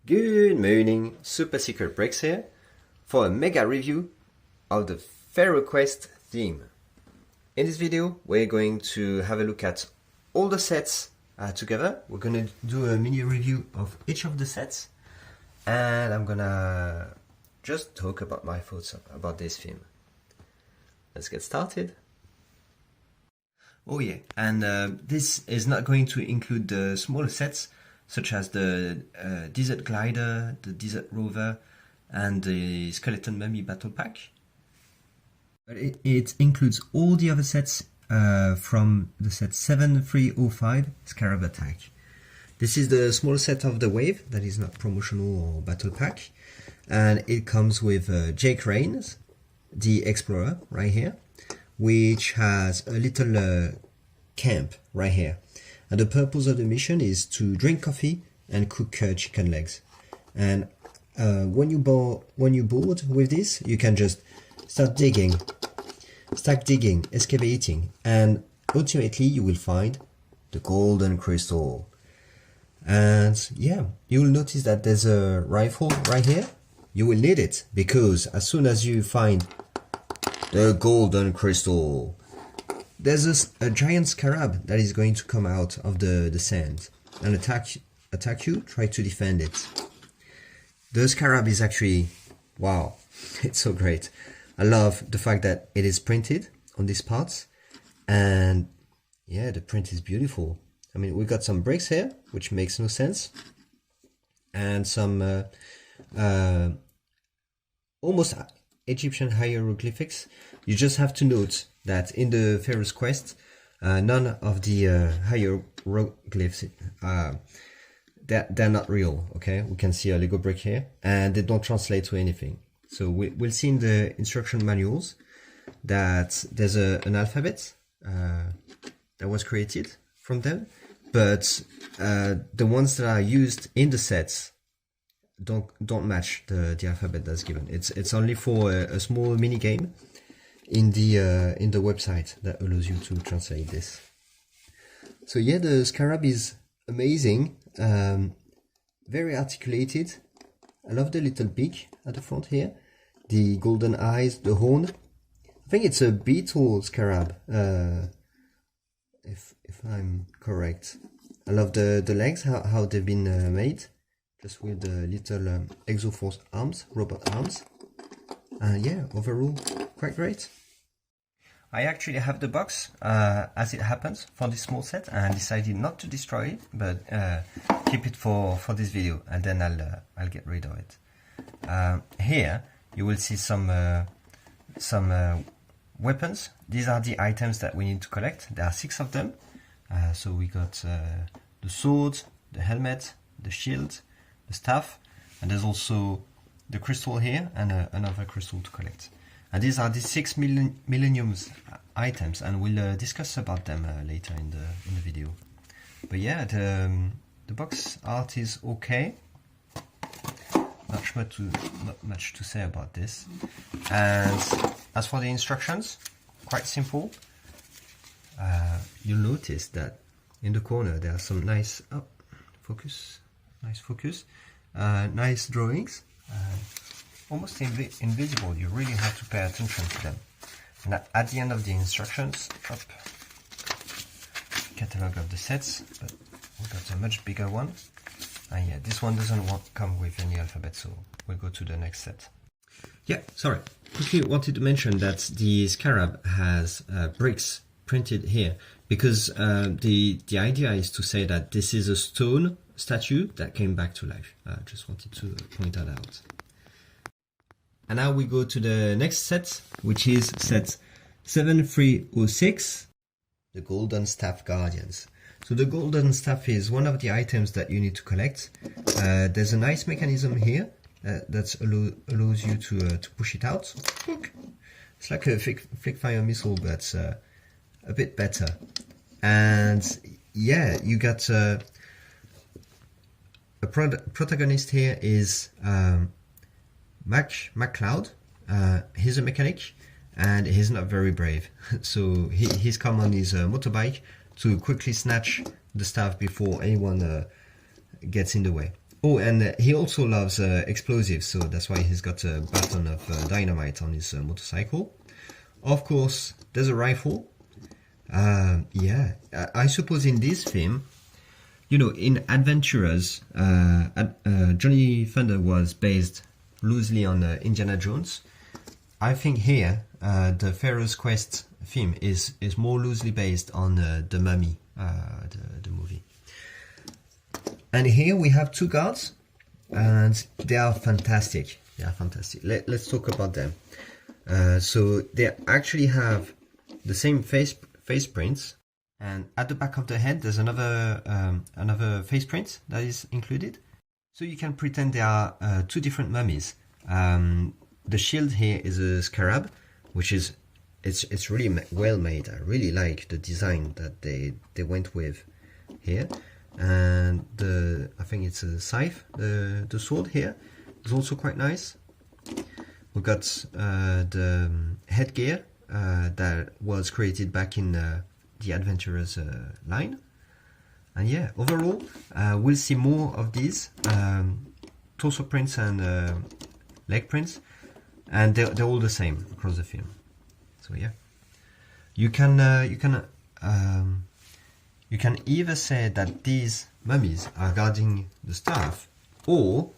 Good morning, Super Secret Breaks here for a mega review of the Pharaoh Quest theme. In this video we're going to have a look at all the sets together. We're going to do a mini review of each of the sets and I'm gonna just talk about my thoughts about this theme. Let's get started. Oh yeah, and this is not going to include the smaller sets such as the Desert Glider, the Desert Rover, and the Skeleton Mummy Battle Pack. But it includes all the other sets from the set 7305 Scarab Attack. This is the smaller set of the wave that is not promotional or battle pack, and it comes with Jake Rains, the Explorer, right here, which has a little camp right here. And the purpose of the mission is to drink coffee and cook chicken legs. And when you bored with this, you can just start digging, excavating, and ultimately you will find the golden crystal. And yeah, you will notice that there's a rifle right here. You will need it because as soon as you find the golden crystal, there's a giant scarab that is going to come out of the sand and attack you. Try to defend it. The scarab is actually, wow, it's so great. I love the fact that it is printed on these parts, and yeah, the print is beautiful. I mean, we got some bricks here, which makes no sense, and some almost Egyptian hieroglyphics. You just have to note that in the Pharaoh's Quest, none of the hieroglyphs, they're not real, okay? We can see a Lego brick here, and they don't translate to anything. So we'll see in the instruction manuals that there's an alphabet that was created from them, but the ones that are used in the sets don't match the alphabet that's given. It's only for a small mini game in the website that allows you to translate this. So yeah, the scarab is amazing, very articulated. I love the little beak at the front here, the golden eyes, the horn. I think it's a beetle scarab, if I'm correct. I love the legs, how they've been made, just with the little Exoforce arms, robot arms. And yeah, overall, quite great. I actually have the box, as it happens, for this small set, and I decided not to destroy it, but keep it for this video, and then I'll get rid of it. Here you will see some weapons. These are the items that we need to collect. There are 6 of them. So we got the sword, the helmet, the shield, the staff, and there's also the crystal here and another crystal to collect. And these are the 6 millenniums items, and we'll discuss about them later in the video. But yeah, the box art is okay. Not much to say about this. And as for the instructions, quite simple. You'll notice that in the corner there are some nice nice drawings. Almost invisible. You really have to pay attention to them. And at the end of the instructions, catalog of the sets, but we got a much bigger one. And yeah, this one doesn't come with any alphabet, so we'll go to the next set. Yeah, sorry. Quickly wanted to mention that the scarab has bricks printed here, because the idea is to say that this is a stone statue that came back to life. Just wanted to point that out. And now we go to the next set, which is set 7306, the Golden Staff Guardians. So the Golden Staff is one of the items that you need to collect. There's a nice mechanism here that allows you to push it out. It's like a flick fire missile, but a bit better. And yeah, you got a protagonist here is MacLeod. He's a mechanic and he's not very brave. So he's come on his motorbike to quickly snatch the staff before anyone gets in the way. Oh, and he also loves explosives, so that's why he's got a baton of dynamite on his motorcycle. Of course, there's a rifle. Yeah, I suppose in this film, you know, in Adventurers, Johnny Thunder was based loosely on Indiana Jones. I think here, the Pharaoh's Quest film is more loosely based on The Mummy, the movie. And here we have two guards, and they are fantastic. They are fantastic. Let's talk about them. So they actually have the same face prints, and at the back of the head there's another face print that is included. So you can pretend they are two different mummies. The shield here is a scarab, which is it's really well made. I really like the design that they went with here. And I think it's a scythe. The sword here is also quite nice. We've got the headgear that was created back in the Adventurers line. And yeah, overall, we'll see more of these torso prints and leg prints, and they're all the same across the film. So yeah, you can either say that these mummies are guarding the staff, or,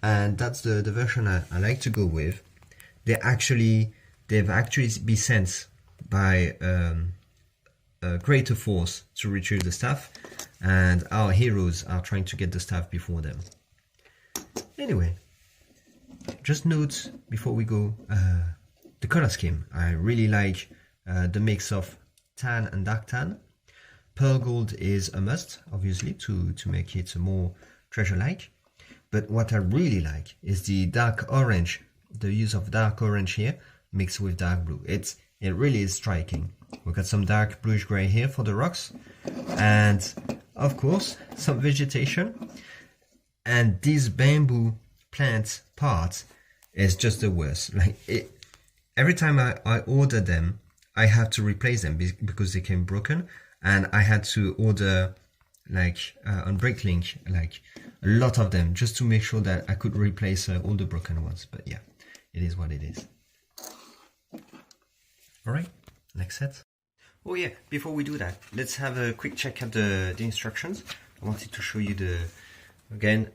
and that's the version I like to go with, they've actually been sent by a greater force to retrieve the staff, and our heroes are trying to get the staff before them. Anyway, just note before we go, the color scheme. I really like the mix of tan and dark tan. Pearl gold is a must, obviously, to make it more treasure-like. But what I really like is the dark orange, the use of dark orange here mixed with dark blue. It really is striking. We've got some dark bluish grey here for the rocks, and of course some vegetation. And this bamboo plant part is just the worst. Like every time I order them, I have to replace them because they came broken. And I had to order, like on Bricklink, like a lot of them just to make sure that I could replace all the broken ones. But yeah, it is what it is. All right, next set. Oh yeah, before we do that, let's have a quick check at the instructions. I wanted to show you again,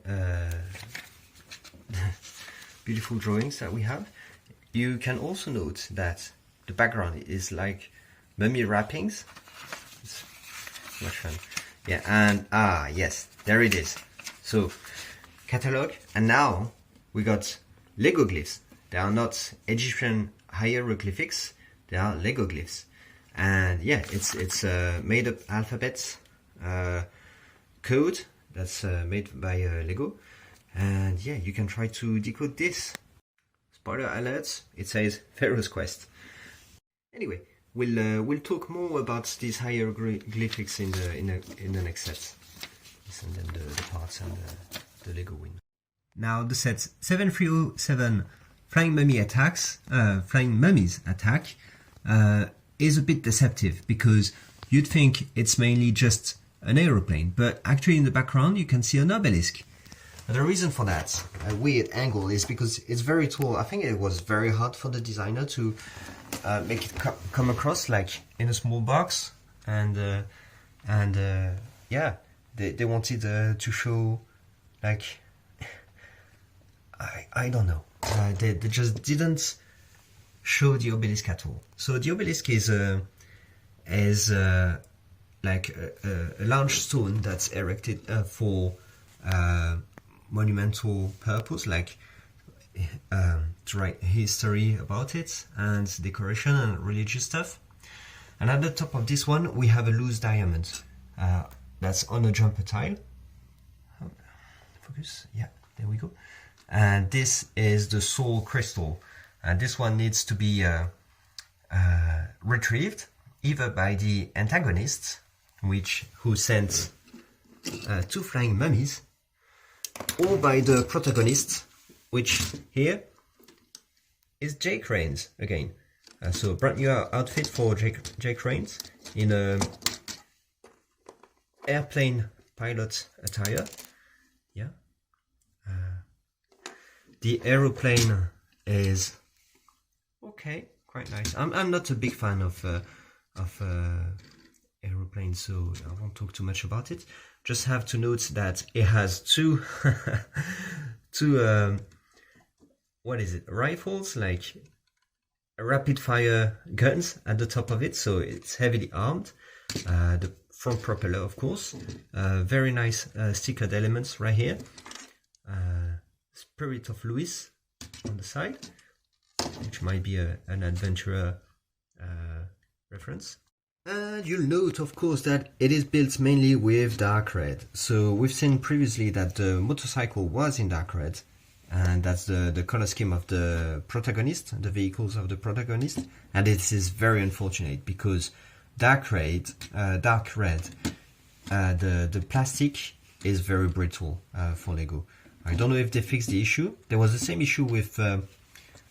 beautiful drawings that we have. You can also note that the background is like mummy wrappings. It's much fun. Yeah, and yes, there it is. So catalog, and now we got Lego glyphs. They are not Egyptian hieroglyphics, they are Lego glyphs. And yeah, it's made up alphabet code that's made by Lego. And yeah, you can try to decode this. Spoiler alert, it says Pharaoh's Quest. Anyway, we'll talk more about these hieroglyphics in the next set. And then the parts and the Lego win. Now the set 7307 Flying Mummies Attack is a bit deceptive because you'd think it's mainly just an aeroplane, but actually in the background you can see an obelisk. And the reason for that weird angle is because it's very tall. I think it was very hard for the designer to make it come across like in a small box, and yeah, they wanted to show like I don't know. They just didn't show the obelisk at all. So the obelisk is like a large stone that's erected for monumental purpose, like to write history about it and decoration and religious stuff. And at the top of this one we have a loose diamond that's on a jumper tile. Focus, yeah, there we go. And this is the soul crystal, and this one needs to be retrieved either by the antagonist, who sent two flying mummies, or by the protagonist, which here is Jake Rains again. So brand new outfit for Jake Rains in a airplane pilot attire. Yeah, The aeroplane is okay, quite nice. I'm not a big fan of aeroplanes, so I won't talk too much about it. Just have to note that it has two what is it, rifles, like rapid fire guns at the top of it, so it's heavily armed. The front propeller, of course, very nice stickered elements right here. Spirit of Louis on the side, which might be an adventurer reference. And you'll note, of course, that it is built mainly with dark red. So we've seen previously that the motorcycle was in dark red, and that's the color scheme of the protagonist, the vehicles of the protagonist. And this is very unfortunate because dark red, the plastic is very brittle for Lego. I don't know if they fixed the issue. There was the same issue with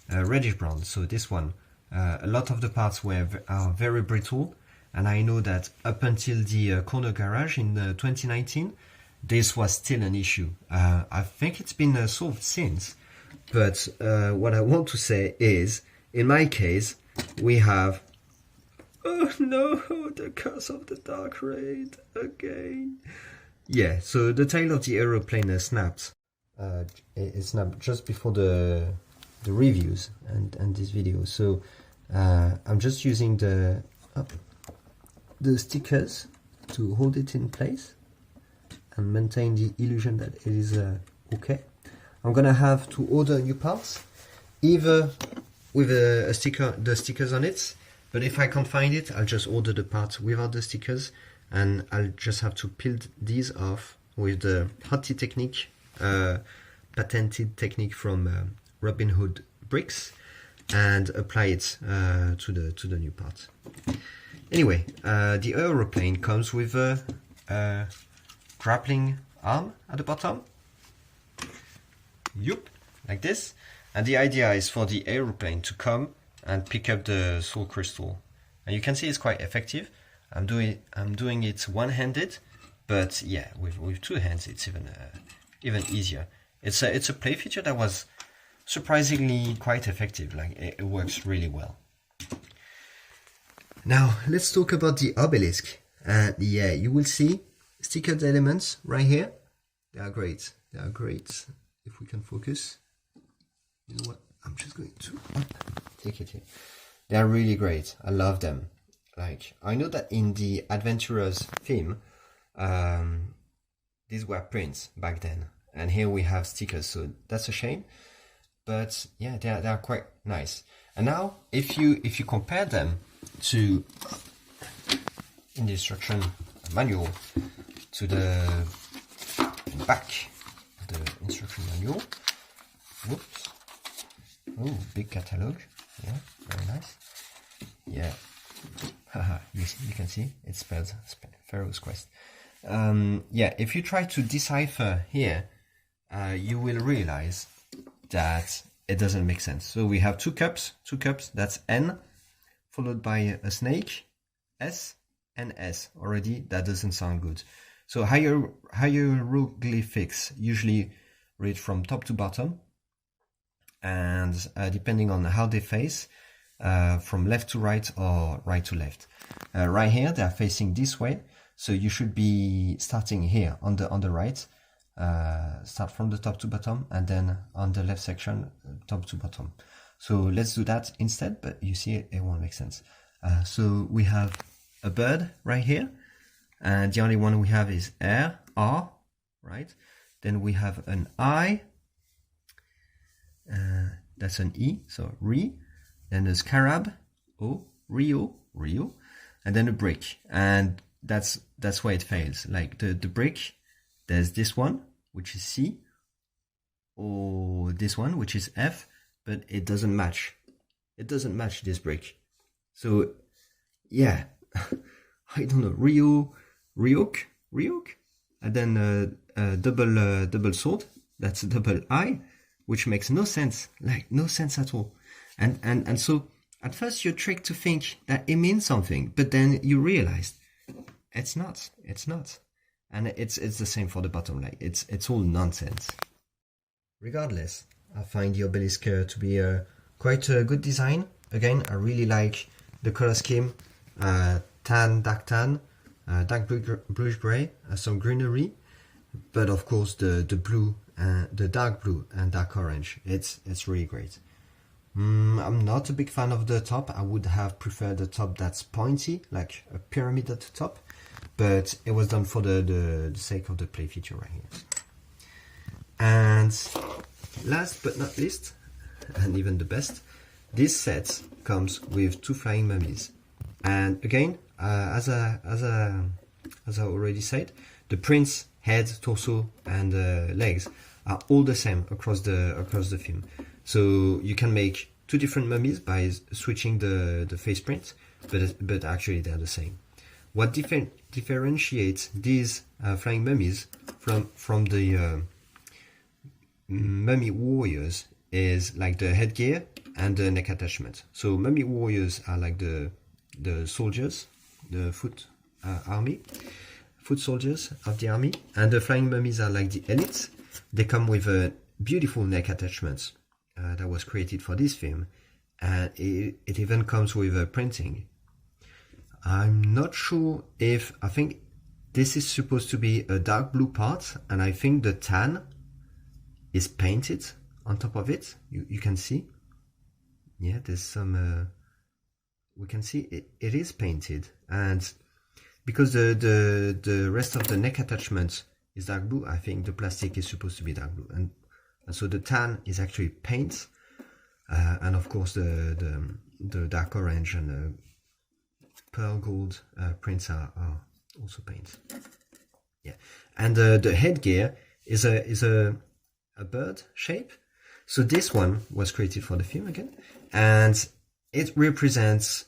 reddish brown. So this one, a lot of the parts are very brittle. And I know that up until the corner garage in 2019, this was still an issue. I think it's been solved since. But what I want to say is, in my case, we have... Oh no, the curse of the dark red again. Yeah, so the tail of the aeroplane snapped. It snapped just before the reviews and this video. So I'm just using the stickers to hold it in place and maintain the illusion that it is okay. I'm gonna have to order new parts, either with the stickers on it, but if I can't find it, I'll just order the parts without the stickers, and I'll just have to peel these off with the Hottie technique, patented technique from Robin Hood Bricks, and apply it to the new parts. Anyway, the aeroplane comes with a grappling arm at the bottom. Yup, like this. And the idea is for the aeroplane to come and pick up the soul crystal. And you can see it's quite effective. I'm doing it one-handed, but yeah, with two hands it's even easier. It's a play feature that was surprisingly quite effective. Like it works really well. Now, let's talk about the obelisk. Yeah, you will see stickered elements right here. They are great. They are great. If we can focus. You know what? I'm just going to take it here. They are really great. I love them. Like, I know that in the adventurers theme, these were prints back then. And here we have stickers, so that's a shame. But yeah, they are quite nice. And now, if you compare them to in the instruction manual to the back of the instruction manual. Whoops. Oh, big catalog. Yeah, very nice. Yeah. Haha, you can see it spells Pharaoh's Quest. Yeah, if you try to decipher here, you will realize that it doesn't make sense. So we have two cups, that's N, followed by a snake, S, and S. Already, that doesn't sound good. So hieroglyphics usually read from top to bottom, and depending on how they face, from left to right or right to left. Right here, they are facing this way, so you should be starting here on the right. Start from the top to bottom, and then on the left section, top to bottom. So let's do that instead, but you see it won't make sense. So we have a bird right here, and the only one we have is R, right? Then we have an I, that's an E, so Re, then a scarab, O, Rio, and then a brick, and that's where it fails. Like the brick, there's this one, which is C, or this one, which is F, but it doesn't match. It doesn't match this brick. So, yeah, I don't know, Ryok, and then double sword, that's a double I, which makes no sense, like no sense at all. And so, at first you're tricked to think that it means something, but then you realize it's not. And it's the same for the bottom, like it's all nonsense. Regardless, I find the obelisk to be quite a good design. Again, I really like the color scheme, tan, dark bluish gray, some greenery, but of course the blue, the dark blue and dark orange. It's really great. I'm not a big fan of the top. I would have preferred the top that's pointy, like a pyramid at the top, but it was done for the sake of the play feature right here. And last but not least, and even the best, this set comes with 2 flying mummies. And again, as I already said, the prince head, torso, and legs are all the same across the film. So you can make 2 different mummies by switching the face print, but actually they're the same. What differentiates these flying mummies from the mummy warriors is like the headgear and the neck attachment. So mummy warriors are like the soldiers, the foot soldiers of the army, and the flying mummies are like the elites. They come with a beautiful neck attachments that was created for this film, and it even comes with a printing. I'm not sure if, I think this is supposed to be a dark blue part, and I think the tan is painted on top of it. You can see, yeah, there's some we can see it is painted, and because the rest of the neck attachment is dark blue, I think the plastic is supposed to be dark blue, and so the tan is actually paint, and of course the dark orange and the pearl gold prints are also paint. Yeah, and the headgear is a bird shape. So this one was created for the film again, and it represents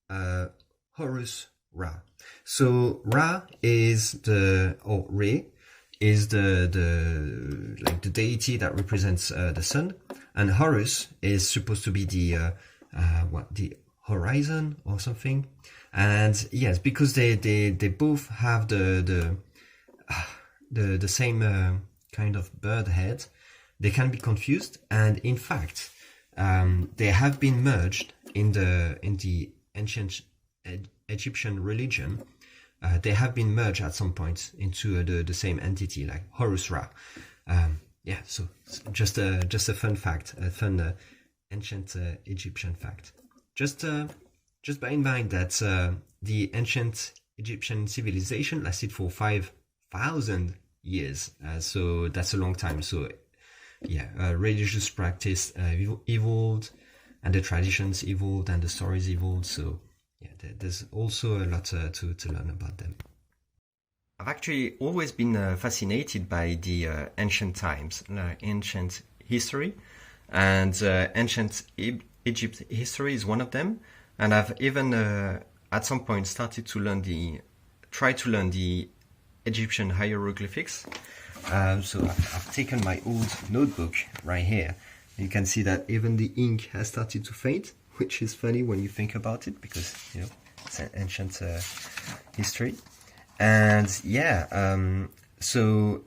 Horus Ra. So Ra is Re is the like the deity that represents the sun, and Horus is supposed to be the horizon or something. And yes, because they both have the same kind of bird head, they can be confused, and in fact they have been merged in the ancient Egyptian religion. They have been merged at some point into the same entity, like Horus Ra. Yeah, so just a fun fact, a fun ancient Egyptian fact. Just bear in mind that the ancient Egyptian civilization lasted for 5,000 years, so that's a long time. So yeah, religious practice evolved, and the traditions evolved, and the stories evolved. So yeah, there's also a lot to learn about them. I've actually always been fascinated by the ancient times, ancient history, and ancient Egypt history is one of them. And I've even at some point started to try to learn the Egyptian hieroglyphics. So I've taken my old notebook right here. You can see that even the ink has started to fade, which is funny when you think about it, because you know it's an ancient history. And yeah, so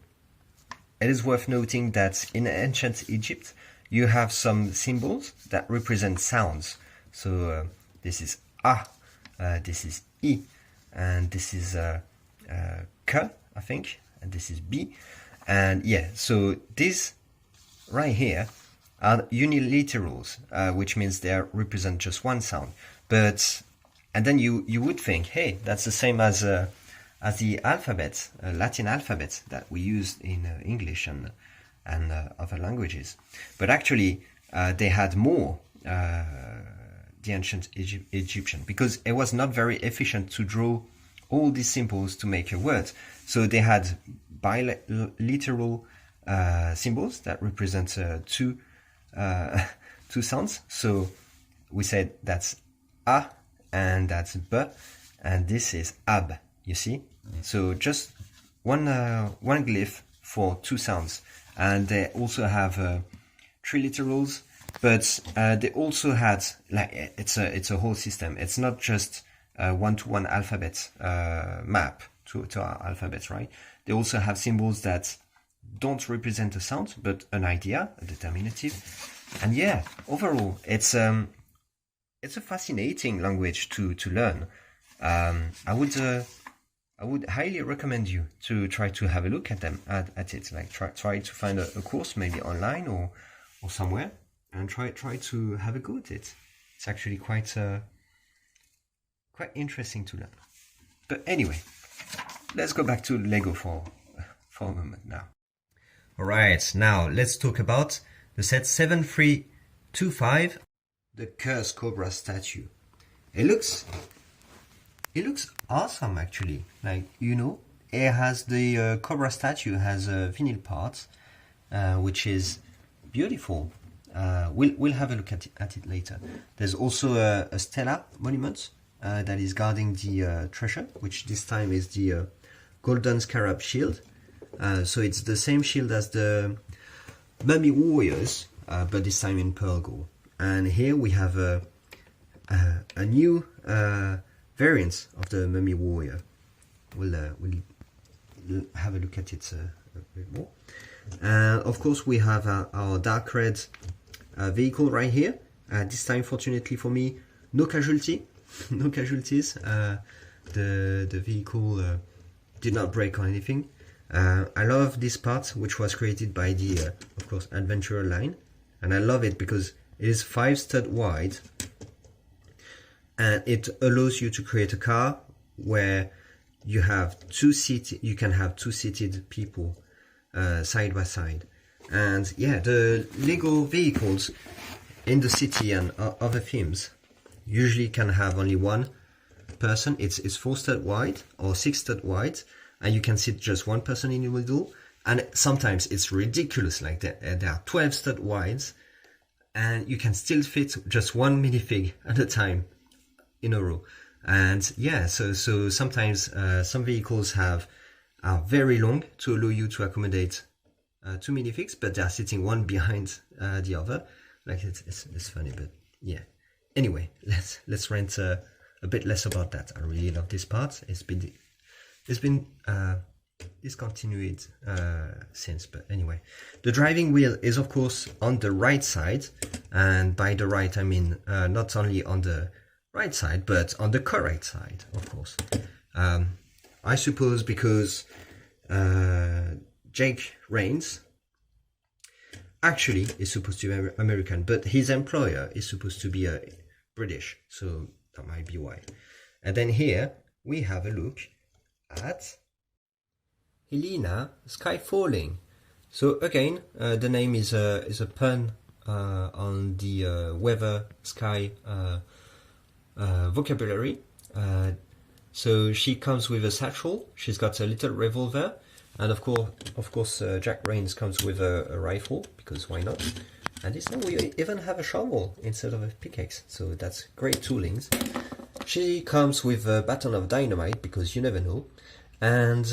it is worth noting that in ancient Egypt you have some symbols that represent sounds. So this is A, this is I, and this is K, I think, and this is B. And yeah, so these right here are uniliterals, which means they represent just one sound. And then you would think, hey, that's the same as the alphabet, Latin alphabet that we use in English and other languages. But actually, they had more, the ancient Egyptian, because it was not very efficient to draw all these symbols to make a word. So they had biliteral symbols that represent two sounds. So we said that's A and that's B, and this is Ab, you see? So just one glyph for 2 sounds. And they also have 3 literals, but they also had, like, it's a whole system. It's not just one-to-one alphabet map to our alphabet, right? They also have symbols that don't represent a sound, but an idea, a determinative. And yeah, overall, it's a fascinating language to learn. I would highly recommend you to try to have a look at it. Like try to find a course maybe online or somewhere, and try to have a go at it. It's actually quite interesting to learn. But anyway, let's go back to Lego for a moment now. All right, now let's talk about the set 7325, the cursed Cobra statue. It looks awesome actually. Like, you know, it has the Cobra statue has vinyl parts, which is beautiful. We'll have a look at it later. There's also a Stella monument that is guarding the treasure, which this time is the golden Scarab shield. So it's the same shield as the Mummy Warriors, but this time in pearl gold. And here we have a new variant of the Mummy Warrior. We'll have a look at it a bit more. Of course, we have our dark red vehicle right here. This time, fortunately for me, no casualties. The vehicle did not break or anything. I love this part, which was created by the, of course, Adventurer line, and I love it because it is 5 stud wide, and it allows you to create a car where you have you can have two-seated people side by side. And yeah, the Lego vehicles in the city and other themes usually can have only one person. It's 4 stud wide or 6 stud wide, and you can sit just one person in the middle. And sometimes it's ridiculous, like there are 12 stud wides, and you can still fit just one minifig at a time in a row. And yeah, so sometimes some vehicles are very long to allow you to accommodate 2 minifigs, but they are sitting one behind the other. Like it's funny, but yeah. Anyway, let's rant a bit less about that. I really love this part. It's been discontinued since, but anyway, the driving wheel is of course on the right side, and by the right I mean not only on the right side but on the correct side, of course. I suppose because Jake Raines actually is supposed to be American, but his employer is supposed to be British, so that might be why. And then here we have a look at Helena Sky Falling. So again, the name is a pun on the weather sky vocabulary. So she comes with a satchel. She's got a little revolver, and of course, Jack Raines comes with a rifle, because why not? And this time we even have a shovel instead of a pickaxe, so that's great toolings. She comes with a baton of dynamite, because you never know. And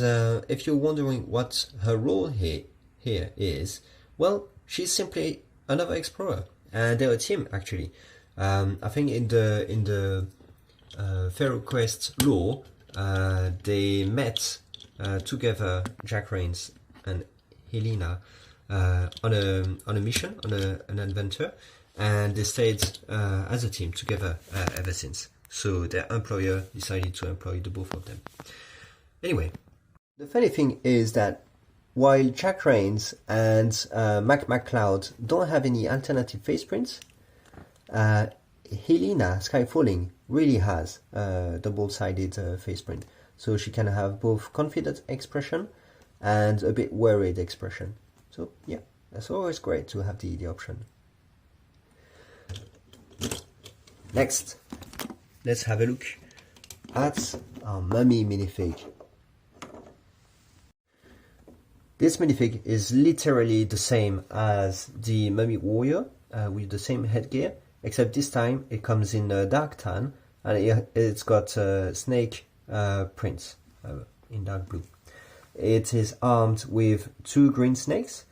if you're wondering what her role here is, well, she's simply another explorer, and they're a team actually. I think in the Pharaoh quest lore, they met together, Jack Raines and Helena, on a mission, on an adventure, and they stayed as a team together ever since. So their employer decided to employ the both of them. Anyway, the funny thing is that while Jack Raines and Mac McCloud don't have any alternative face prints, Helena Skyfalling really has a double-sided face print. So she can have both confident expression and a bit worried expression. So yeah, that's always great to have the option. Next, let's have a look at our mummy minifig. This minifig is literally the same as the Mummy Warrior, with the same headgear, except this time it comes in dark tan, and it's got snake prints in dark blue. It is armed with 2 green snakes,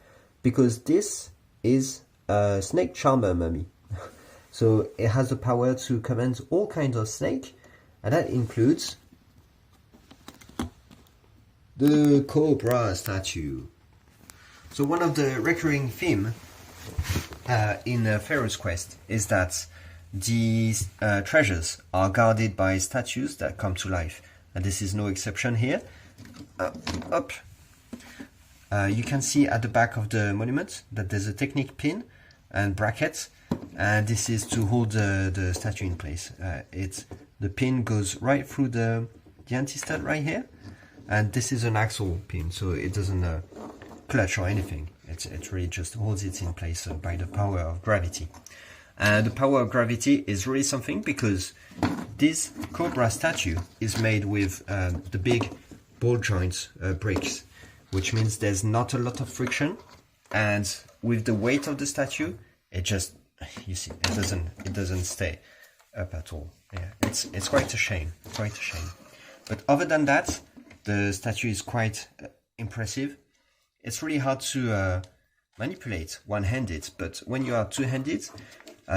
because this is a snake charmer mummy. So it has the power to command all kinds of snake, and that includes the Cobra statue. So one of the recurring theme in Pharaoh's quest is that these treasures are guarded by statues that come to life, and this is no exception here. Up. You can see at the back of the monument that there's a technique pin and bracket, and this is to hold the statue in place. The pin goes right through the anti-stud right here, and this is an axle pin, so it doesn't clutch or anything. It really just holds it in place by the power of gravity. And the power of gravity is really something, because this Cobra statue is made with the big ball joint bricks, which means there's not a lot of friction, and with the weight of the statue, it just, you see, it doesn't stay up at all. Yeah, it's quite a shame, But other than that, the statue is quite impressive. It's really hard to manipulate one-handed, but when you are two-handed,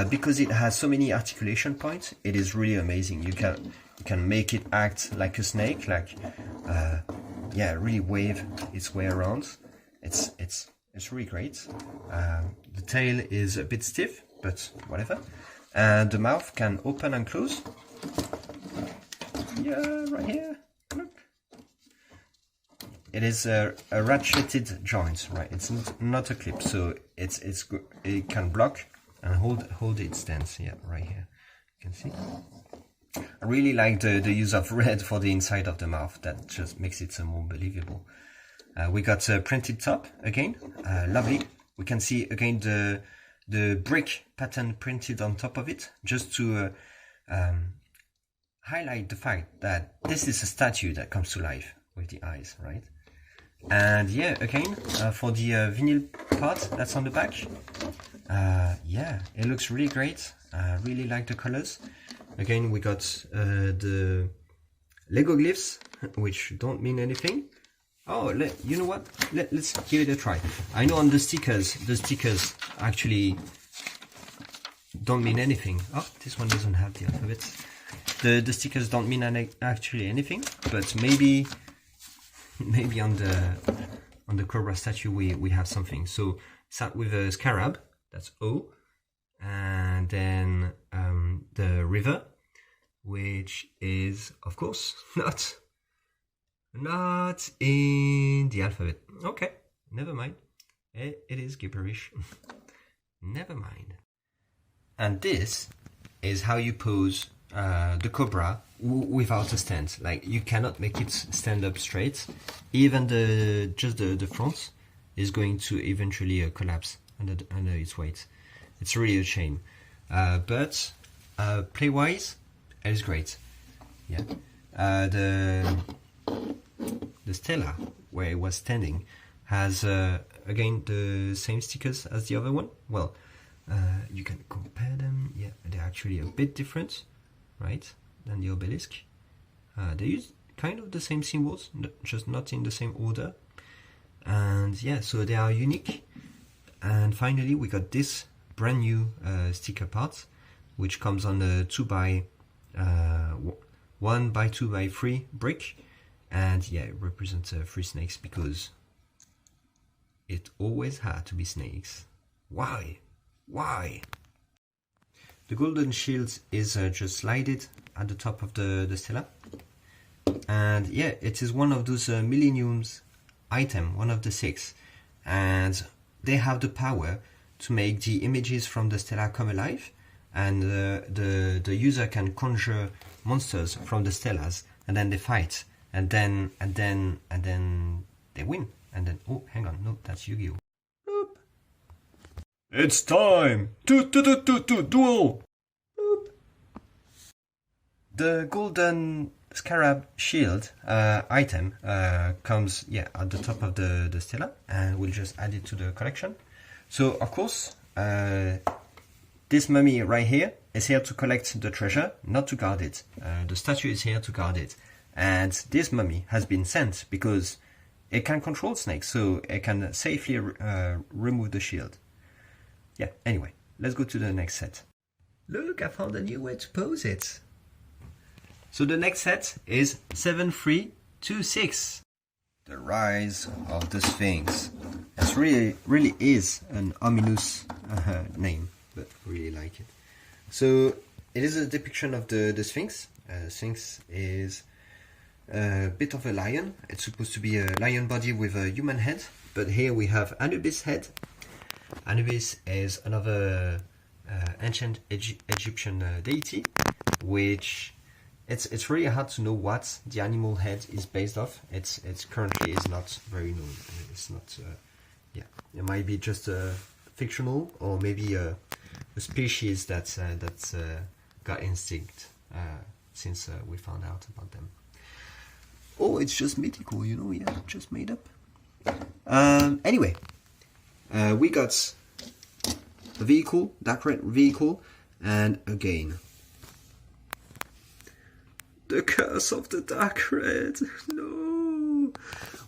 because it has so many articulation points, it is really amazing. You can make it act like a snake, like really wave its way around. It's really great. The tail is a bit stiff, but whatever. And the mouth can open and close. Yeah, right here. Look. It is a ratcheted joint, right? It's not a clip, so it can block and hold its stance. Yeah, right here. You can see. I really like the use of red for the inside of the mouth. That just makes it more believable. We got a printed top again, lovely. We can see again the brick pattern printed on top of it, just to highlight the fact that this is a statue that comes to life with the eyes, right? And yeah, again, for the vinyl part that's on the back, it looks really great. Really like the colors. Again, we got the Lego glyphs, which don't mean anything. Oh, you know what? Let's give it a try. I know on the stickers actually don't mean anything. Oh, this one doesn't have the alphabet. The stickers don't mean actually anything, but maybe on the Cobra statue we have something. So start with a scarab, that's O, and then the river, which is of course not in the alphabet. Okay, never mind. It is gibberish. Never mind. And this is how you pose the Cobra without a stand. Like, you cannot make it stand up straight. Even just the front is going to eventually collapse under its weight. It's really a shame. But play-wise, it is great. Yeah. The Stella, where it was standing, has again the same stickers as the other one. Well, you can compare them. Yeah, they're actually a bit different, right, than the obelisk. They use kind of the same symbols, just not in the same order. And yeah, so they are unique. And finally, we got this brand new sticker part, which comes on a 1 by 2 by 3 brick. And yeah, it represents 3 snakes, because it always had to be snakes. Why? The golden shield is just slided at the top of the stela. And yeah, it is one of those millenniums item, one of the 6. And they have the power to make the images from the stela come alive. And the user can conjure monsters from the stelas, and then they fight. And then they win. And then, oh, hang on, no, that's Yu-Gi-Oh! Boop. It's time to duel. Boop. The golden scarab shield item comes at the top of the stela, and we'll just add it to the collection. So of course, this mummy right here is here to collect the treasure, not to guard it. The statue is here to guard it. And this mummy has been sent because it can control snakes, so it can safely remove the shield. Yeah, anyway, let's go to the next set. Look, I found a new way to pose it. So the next set is 7326. The Rise of the Sphinx. That's really is an ominous name, but really like it. So it is a depiction of the Sphinx. Sphinx is a bit of a lion. It's supposed to be a lion body with a human head, but here we have Anubis head. Anubis is another ancient Egyptian deity, which it's really hard to know what the animal head is based off. It's currently is not very known. It's not. Yeah, it might be just fictional, or maybe a species that got extinct since we found out about them. Oh, it's just mythical, you know. Yeah, just made up. Anyway, we got a vehicle, dark red vehicle, and again the curse of the dark red. No.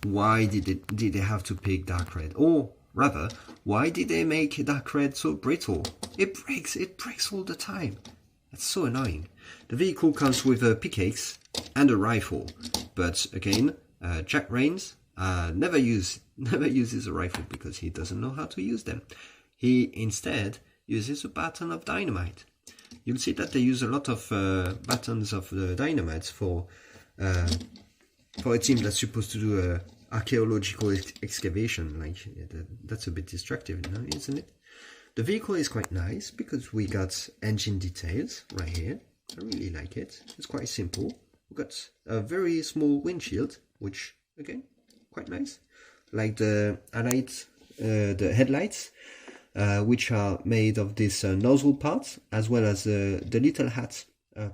Why did they have to pick dark red? Or rather, why did they make dark red so brittle? It breaks all the time. That's so annoying. The vehicle comes with a pickaxe and a rifle, but again, Jack Rains never uses a rifle because he doesn't know how to use them. He instead uses a baton of dynamite. You'll see that they use a lot of batons of dynamite for a team that's supposed to do archaeological excavation. Like that's a bit destructive, isn't it? The vehicle is quite nice because we got engine details right here. I really like it. It's quite simple. We got a very small windshield, which again quite nice. Like the headlights, which are made of this nozzle part, as well as the little hat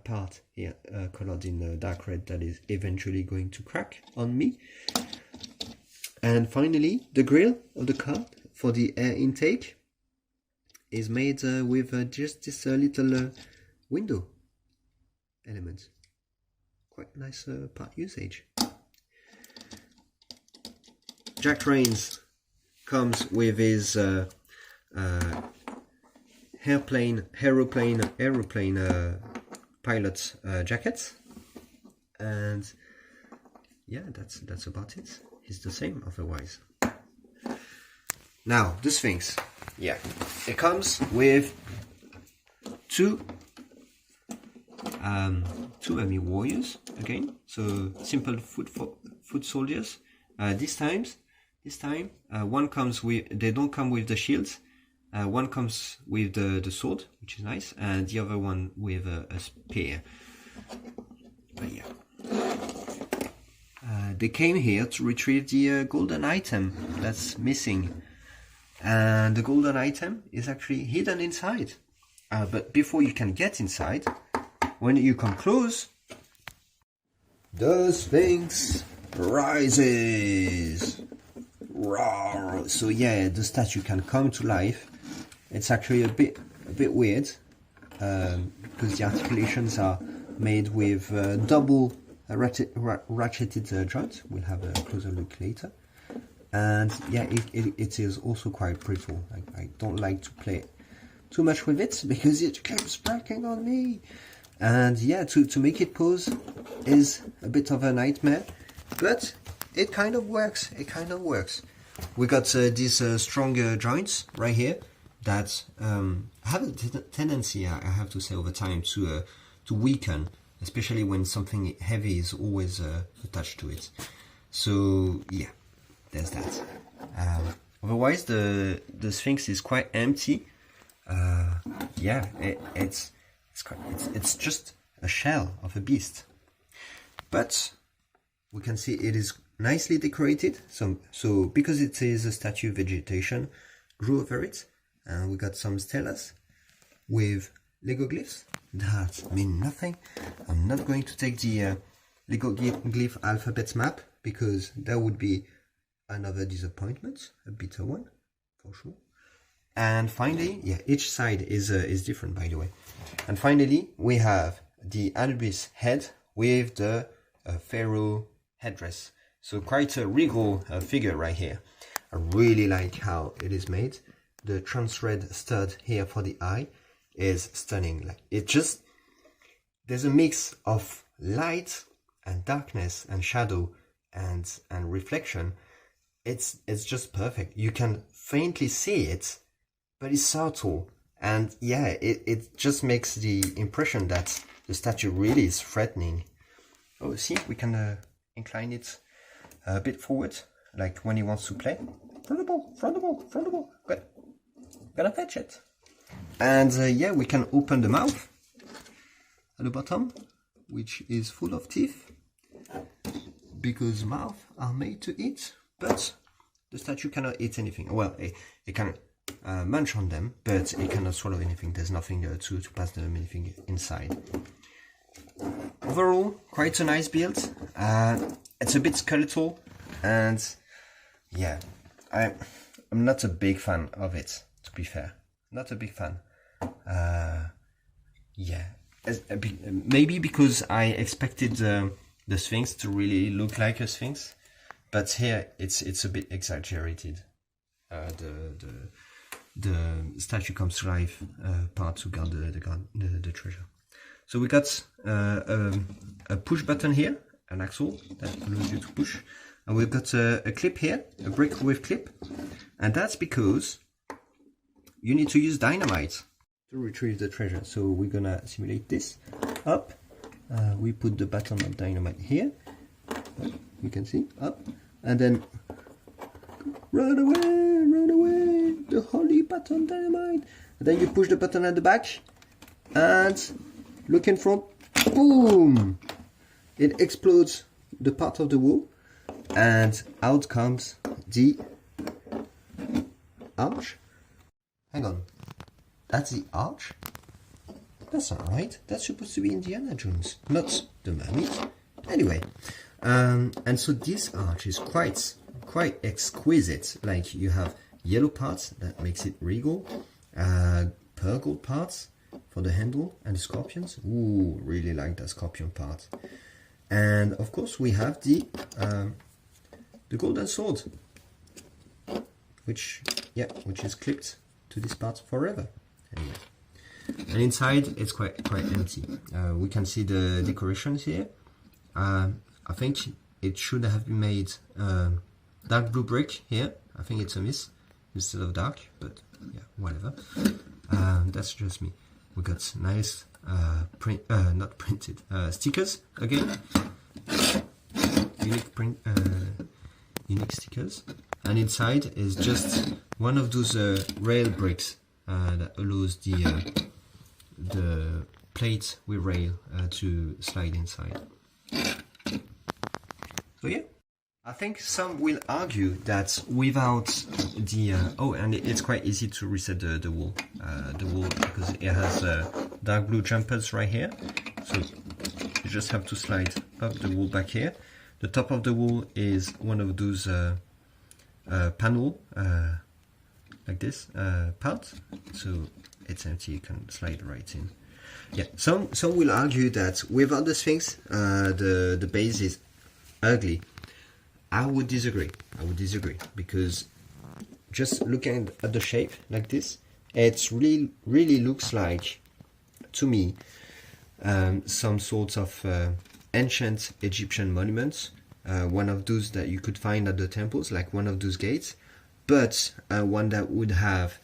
part here, colored in dark red, that is eventually going to crack on me. And finally, the grille of the car for the air intake is made with just this little window element. Quite nice part usage. Jack Rains comes with his aeroplane pilot jacket, and yeah, that's about it. He's the same otherwise. Now the Sphinx, yeah, it comes with two enemy warriors again. So simple foot soldiers. This time, one comes with. They don't come with the shields. One comes with the sword, which is nice, and the other one with a spear. But yeah. They came here to retrieve the golden item that's missing. And the golden item is actually hidden inside. But before you can get inside, when you come close, the Sphinx rises. Roar. So yeah, the statue can come to life. It's actually a bit weird because the articulations are made with double ratcheted joints. We'll have a closer look later. And yeah, it is also quite brittle. I don't like to play too much with it because it keeps breaking on me. And yeah, to make it pose is a bit of a nightmare, but it kind of works. We got these stronger joints right here that have a tendency, I have to say, over time to weaken, especially when something heavy is always attached to it. So yeah, there's that. Otherwise, the Sphinx is quite empty. Yeah, it's just a shell of a beast, but we can see it is nicely decorated. So because it is a statue, vegetation grew over it, and we got some stelas with Hieroglyphs that mean nothing. I'm not going to take the Hieroglyph alphabet map because that would be another disappointment, a bitter one for sure. And finally, yeah, each side is different, by the way. And finally, we have the Anubis head with the Pharaoh headdress. So quite a regal figure right here. I really like how it is made. The trans-red stud here for the eye is stunning. Like there's a mix of light and darkness and shadow and reflection. it's just perfect. You can faintly see it, but it's subtle. And yeah, it just makes the impression that the statue really is threatening. Oh, see, we can incline it a bit forward, like when he wants to play. Front the ball, front the ball, front the ball. Good. Gonna fetch it. And yeah, we can open the mouth at the bottom, which is full of teeth, because mouths are made to eat, but the statue cannot eat anything. Well, it can munch on them, but it cannot swallow anything. There's nothing to pass them anything inside. Overall, quite a nice build. It's a bit skeletal, and yeah, I'm not a big fan of it, to be fair. Not a big fan. Yeah, maybe because I expected the Sphinx to really look like a Sphinx, but here it's a bit exaggerated. The statue comes to life part to guard the treasure. So we got a push button here, an axle that allows you to push, and we've got a clip here, a breakaway clip, and that's because you need to use dynamite to retrieve the treasure. So we're gonna simulate this. Up, we put the button of dynamite here. You can see up, and then run away, the holy button dynamite. And then you push the button at the back, and look in front. Boom! It explodes the part of the wall, and out comes the arch. Hang on, that's the arch? That's not right. That's supposed to be Indiana Jones, not the mummy. Anyway, and so this arch is quite exquisite. Like, you have yellow parts that makes it regal, pearl gold parts for the handle and the scorpions. Ooh, really like that scorpion part. And of course we have the golden sword, which is clipped to this part forever. Anyway, and inside it's quite empty. We can see the decorations here. I think it should have been made dark blue brick here. I think it's a miss instead of dark, but yeah, whatever. That's just me. We got nice not printed stickers again. Unique stickers, and inside is just one of those rail bricks that allows the plate with rail to slide inside. So yeah, I think some will argue that without the and it's quite easy to reset the wall because it has dark blue jumpers right here, so you just have to slide up the wall back here. The top of the wall is one of those panel like this part, so it's empty, you can slide right in. Yeah, some will argue that without the Sphinx the base is ugly. I would disagree. Because just looking at the shape like this, it really looks like, to me, some sort of ancient Egyptian monuments, one of those that you could find at the temples, like one of those gates, but one that would have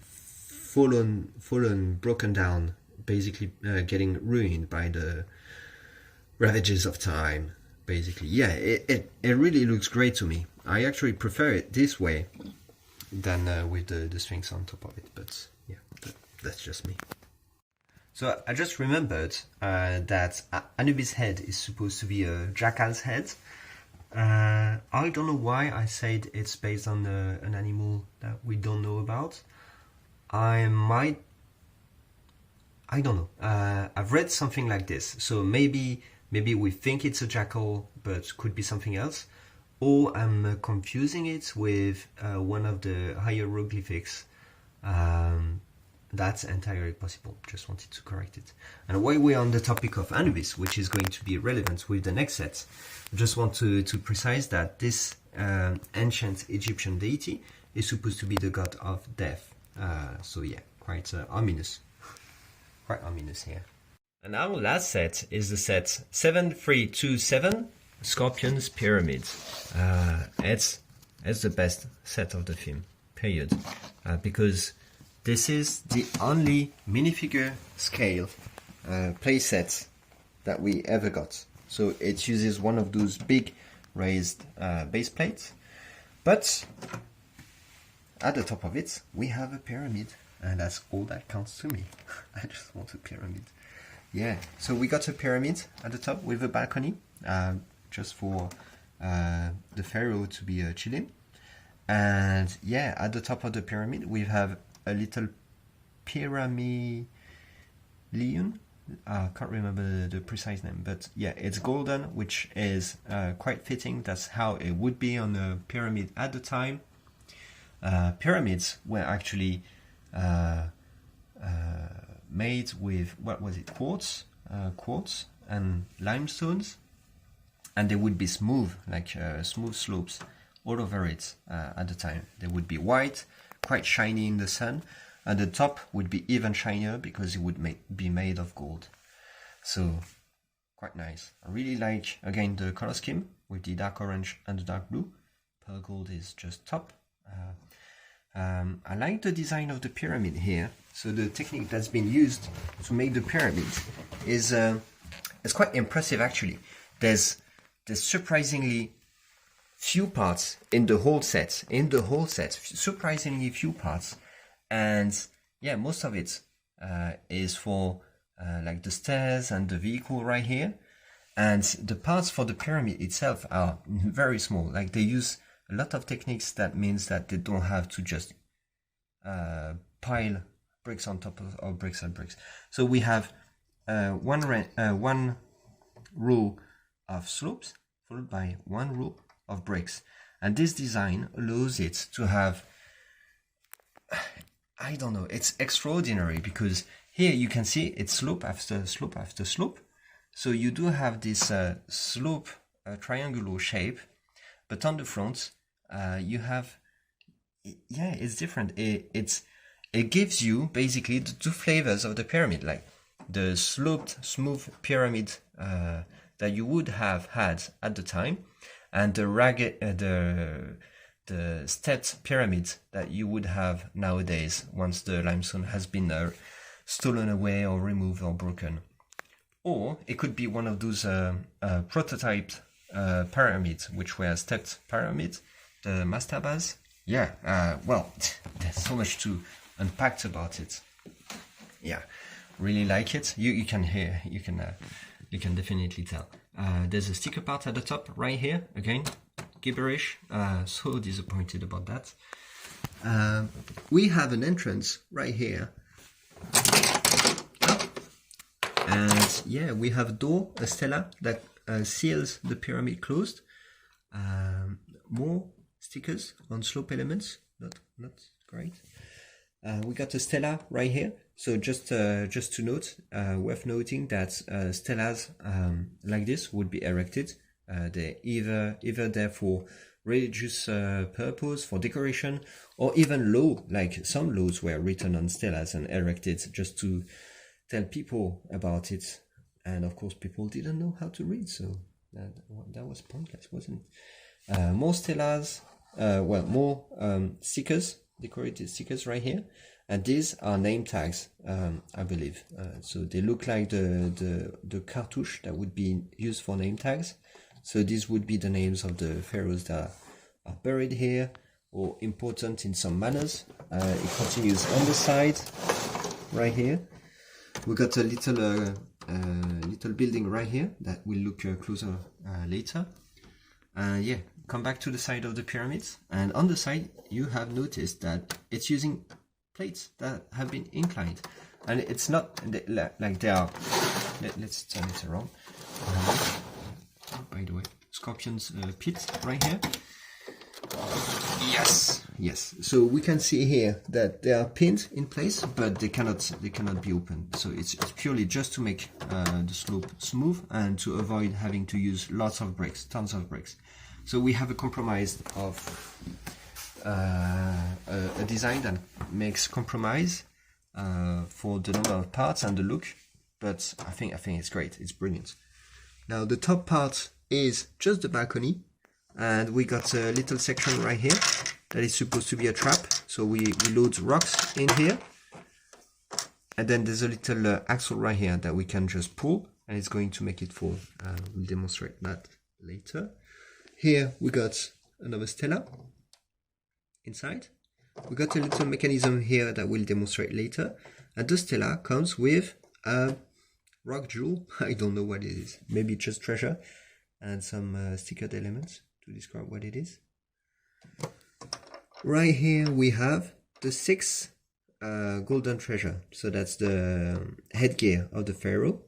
fallen, broken down, basically getting ruined by the ravages of time. Basically, yeah, it really looks great to me. I actually prefer it this way than with the Sphinx on top of it, but yeah, that's just me. So I just remembered that Anubis' head is supposed to be a jackal's head. I don't know why I said it's based on an animal that we don't know about. I don't know. I've read something like this, so maybe we think it's a jackal, but could be something else. Or I'm confusing it with one of the hieroglyphics. That's entirely possible. Just wanted to correct it. And while we're on the topic of Anubis, which is going to be relevant with the next set, I just want to precise that this ancient Egyptian deity is supposed to be the god of death. So yeah, quite ominous. Quite ominous here. And our last set is the set 7327, Scorpion's Pyramid. It's it's the best set of the film, period. Because this is the only minifigure scale play set that we ever got. So it uses one of those big raised base plates, but at the top of it we have a pyramid, and that's all that counts to me. I just want a pyramid. Yeah, so we got a pyramid at the top with a balcony, just for the Pharaoh to be chilling. And yeah, at the top of the pyramid we have a little pyramid lion. I can't remember the precise name, but yeah, it's golden, which is quite fitting. That's how it would be on a pyramid at the time. Pyramids were actually made with, what was it, quartz and limestones, and they would be smooth, like smooth slopes all over it at the time. They would be white, quite shiny in the sun, and the top would be even shinier because it would be made of gold. So quite nice. I really like, again, the color scheme with the dark orange and the dark blue. Pearl gold is just top. I like the design of the pyramid here. So the technique that's been used to make the pyramid is it's quite impressive actually. There's surprisingly few parts in the whole set. Surprisingly few parts. And yeah, most of it is for like the stairs and the vehicle right here. And the parts for the pyramid itself are very small. Like they use a lot of techniques that means that they don't have to just pile bricks on top of bricks and bricks. So we have one row of slopes followed by one row of bricks. And this design allows it to have, I don't know, it's extraordinary because here you can see it's slope after slope after slope. So you do have this slope triangular shape, but on the front you have, yeah, it's different. It gives you basically the two flavors of the pyramid, like the sloped smooth pyramid that you would have had at the time, and the ragged the stepped pyramid that you would have nowadays once the limestone has been stolen away or removed or broken. Or it could be one of those prototyped pyramids, which were stepped pyramids, the mastabas. Yeah, well, there's so much to unpack about it. Yeah, really like it. You can hear, you can definitely tell. There's a sticker part at the top right here. Again, gibberish. So disappointed about that. We have an entrance right here. And yeah, we have a door, a stela that seals the pyramid closed. More stickers on slope elements, not great. We got a stela right here. So just to note, worth noting that stelas like this would be erected. They're either there for religious purpose, for decoration, or even law. Like some laws were written on stelas and erected just to tell people about it. And of course, people didn't know how to read, so that was pointless, wasn't it? More stelas, more stickers, decorated stickers right here. And these are name tags, I believe. So they look like the cartouche that would be used for name tags. So these would be the names of the pharaohs that are buried here or important in some manners. It continues on the side, right here. We got a little building right here that we'll look closer later. Yeah, come back to the side of the pyramids, and on the side you have noticed that it's using plates that have been inclined, and it's not like they are. Let's turn it around. By the way, Scorpion's pit right here. Yes. So we can see here that they are pinned in place, but they cannot be opened. So it's purely just to make the slope smooth and to avoid having to use lots of bricks, tons of bricks. So we have a compromise of a design that makes compromise for the number of parts and the look, but I think it's great. It's brilliant. Now the top part is just the balcony, and we got a little section right here that is supposed to be a trap. So we load rocks in here, and then there's a little axle right here that we can just pull, and it's going to make it fall. We'll demonstrate that later. Here we got another stela inside. We got a little mechanism here that we'll demonstrate later, and the stela comes with a rock jewel. I don't know what it is, maybe just treasure, and some stickered elements to describe what it is. Right here we have the 6 golden treasure, so that's the headgear of the Pharaoh.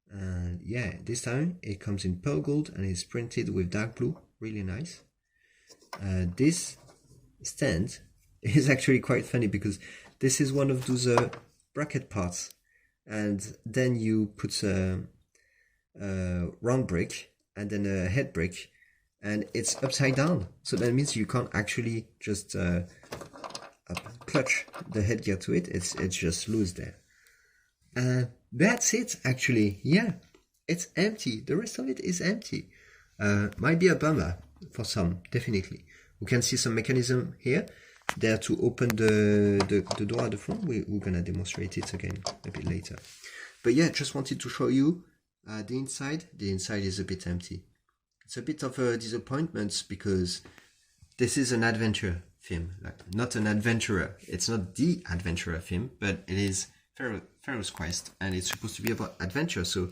And yeah, this time it comes in pearl gold and is printed with dark blue, really nice. This stand is actually quite funny because this is one of those bracket parts, and then you put a round brick and then a head brick, and it's upside down, so that means you can't actually just clutch the headgear to it. It's just loose there. That's it, actually. Yeah, it's empty. The rest of it is empty. Might be a bummer for some, definitely. We can see some mechanism here there to open the door at the front. We're gonna demonstrate it again a bit later. But yeah, just wanted to show you the inside. The inside is a bit empty. It's a bit of a disappointment because this is an adventure theme, like not an adventurer. It's not the adventurer theme, but it is Pharaoh's Quest, and it's supposed to be about adventure. So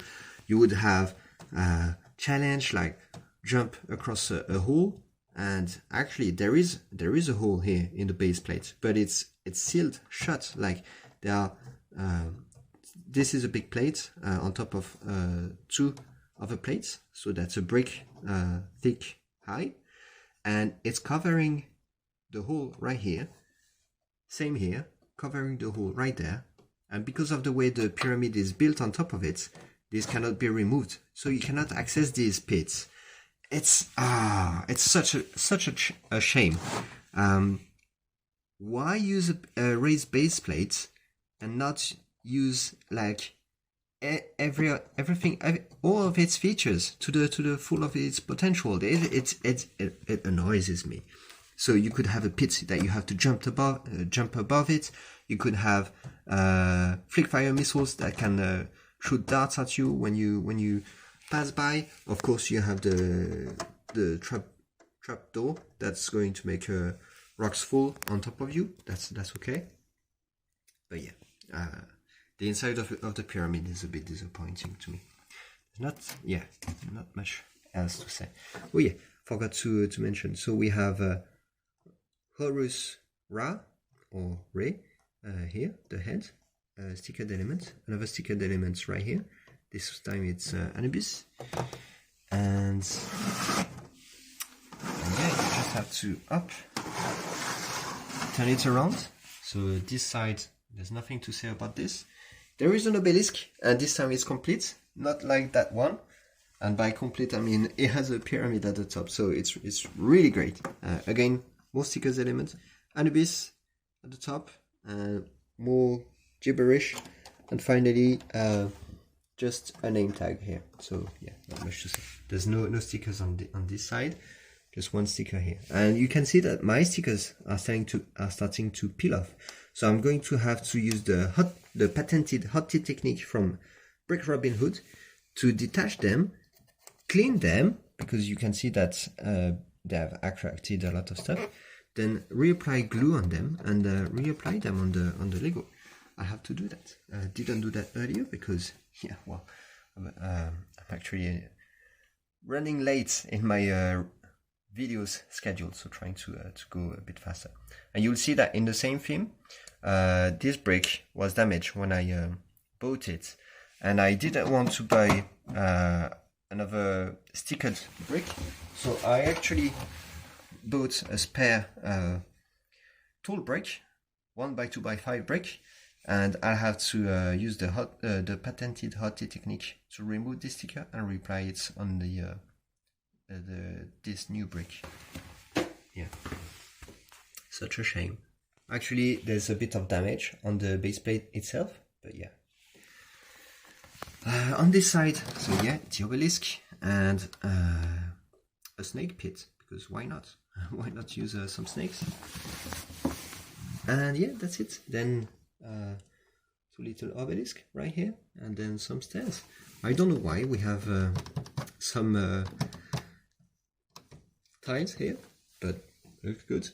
you would have a challenge like jump across a hole, and actually there is a hole here in the base plate, but it's sealed shut. Like there are this is a big plate on top of 2 other plates, so that's a brick thick high, and it's covering the hole right here. Same here, covering the hole right there. And because of the way the pyramid is built on top of it, this cannot be removed, so you cannot access these pits. It's such a shame. Why use a raised base plate and not use like everything, all of its features to the full of its potential? It annoys me. So you could have a pit that you have to jump above it. You could have flick fire missiles that can shoot darts at you when you pass by. Of course, you have the trap door that's going to make rocks fall on top of you. That's okay. But yeah, the inside of the pyramid is a bit disappointing to me. Not much else to say. Oh yeah, forgot to mention. So we have Horus Ra or Re here, the head, stickered element, another stickered element right here. This time it's Anubis, and yeah, you just have to turn it around. So this side, there's nothing to say about this. There is an obelisk, and this time it's complete, not like that one. And by complete, I mean it has a pyramid at the top, so it's really great. Again, more stickers elements, Anubis at the top, more gibberish, and finally just a name tag here. So yeah, not much to say. There's no stickers on this side, just one sticker here, and you can see that my stickers are starting to peel off. So I'm going to have to use the patented hot tea technique from Brick Robin Hood to detach them, clean them, because you can see that they have attracted a lot of stuff. Then reapply glue on them and reapply them on the Lego. I have to do that. Didn't do that earlier because I'm actually running late in my videos schedule, so trying to go a bit faster. And you'll see that in the same theme, this brick was damaged when I bought it, and I didn't want to buy another stickered brick, so I actually bought a spare tool brick, 1x2x5 brick, and I have to use the patented hot tea technique to remove this sticker and reapply it on this new brick. Yeah, such a shame. Actually, there's a bit of damage on the base plate itself, but yeah. On this side, so yeah, the obelisk and a snake pit, because why not? Why not use some snakes? And yeah, that's it. Then two little obelisk right here, and then some stairs. I don't know why we have some tiles here, but looks good.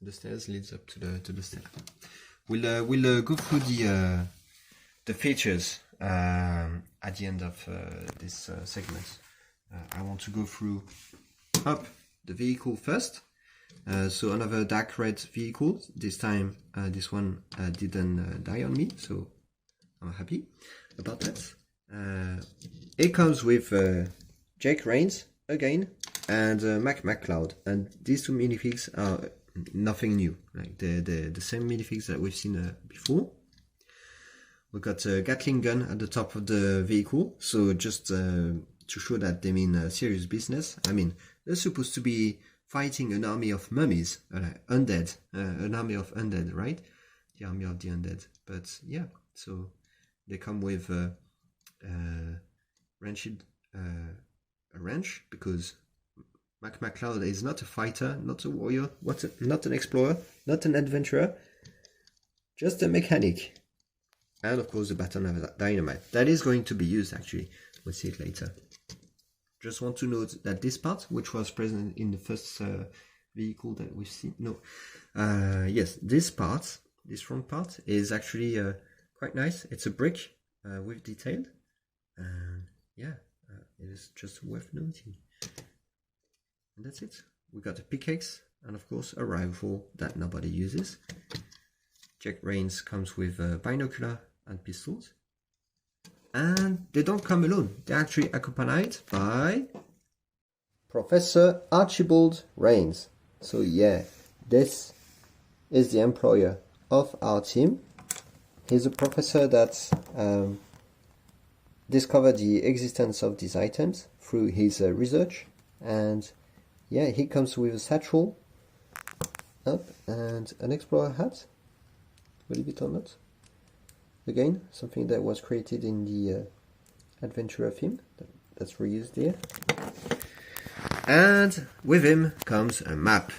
The stairs leads up to the stair. We'll go through the features at the end of this segment. I want to go through up the vehicle first. So another dark red vehicle. This time this one didn't die on me, so I'm happy about that. It comes with Jake Rains again and Mac McCloud, and these two minifigs are nothing new, like the same minifigs that we've seen before. We've got a Gatling gun at the top of the vehicle, so just to show that they mean serious business. I mean, they're supposed to be fighting an army of mummies, undead, an army of undead, right? The army of the undead. But yeah, so they come with a wrench, because Mac McCloud is not a fighter, not a warrior, not an explorer, not an adventurer, just a mechanic. And of course the baton of dynamite. That is going to be used actually. We'll see it later. Just want to note that this part, which was present in the first vehicle that we've seen, yes, this part, this front part is actually quite nice. It's a brick with detail, and yeah, it is just worth noting. And that's it. We got a pickaxe and of course a rifle that nobody uses. Jack Rains comes with a binocular and pistols. And they don't come alone. They're actually accompanied by Professor Archibald Rains. So yeah, this is the employer of our team. He's a professor that discovered the existence of these items through his research. And yeah, he comes with a satchel up and an explorer hat, believe it or not. Again, something that was created in the adventurer theme, that's reused here. And with him comes a map,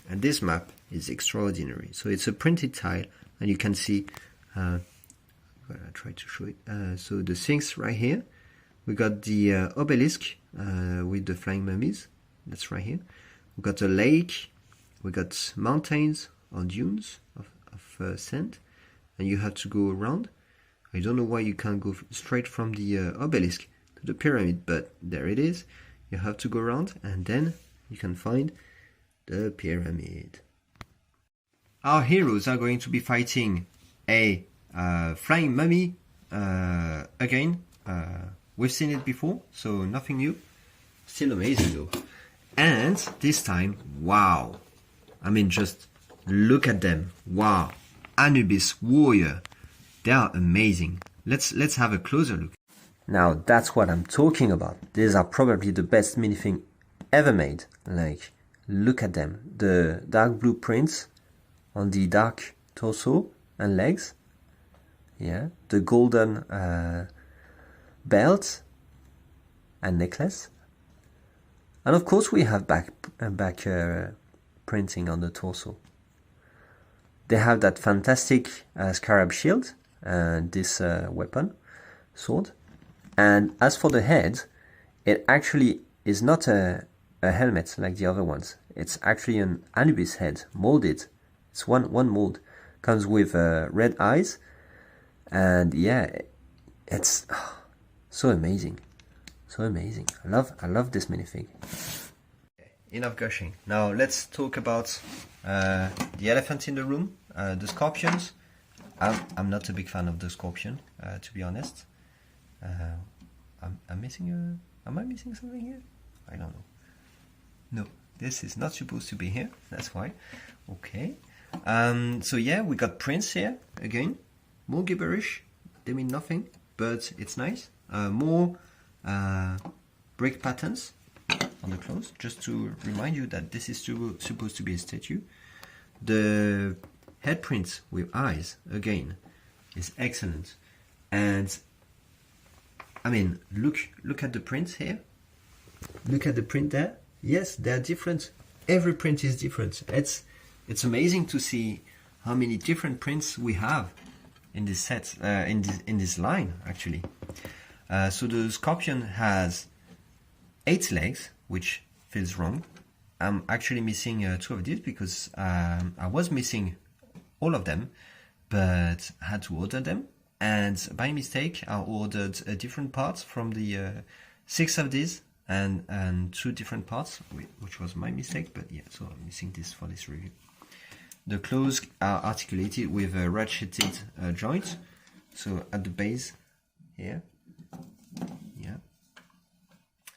and this map is extraordinary. So it's a printed tile, and you can see, I'm gonna try to show it. So the Sphinx right here, we got the obelisk with the flying mummies, that's right here. We got a lake, we got mountains or dunes of sand, and you have to go around. I don't know why you can't go straight from the obelisk to the pyramid, but there it is. You have to go around, and then you can find the pyramid. Our heroes are going to be fighting a flying mummy again. We've seen it before, so nothing new. Still amazing though. And this time, wow. I mean, just look at them. Wow. Anubis warrior. They are amazing. Let's have a closer look. Now that's what I'm talking about. These are probably the best minifig ever made. Like, look at them. The dark blue prints on the dark torso and legs. Yeah, the golden belt and necklace. And of course we have back printing on the torso. They have that fantastic scarab shield and this weapon, sword. And as for the head, it actually is not a helmet like the other ones. It's actually an Anubis head, molded. It's one mold. Comes with red eyes. And yeah, it's so amazing. So amazing. I love this minifig. Enough gushing. Now let's talk about the elephant in the room, the scorpions. I'm not a big fan of the scorpion, to be honest. I'm missing am I missing something here? I don't know. No, this is not supposed to be here. That's why. Okay. So yeah, we got prints here again. More gibberish. They mean nothing, but it's nice. More brick patterns on the clothes, just to remind you that this is supposed to be a statue. The head prints with eyes, again, is excellent. And I mean, look at the prints here. Look at the print there. Yes, they're different. Every print is different. It's amazing to see how many different prints we have in this set, in this line actually. So the Scorpion has 8 legs, which feels wrong. I'm actually missing 2 of these because I was missing all of them, but I had to order them. And by mistake, I ordered different parts from the 6 of these and 2 different parts, which was my mistake. But yeah, so I'm missing this for this review. The claws are articulated with a ratcheted joint. So at the base here, yeah.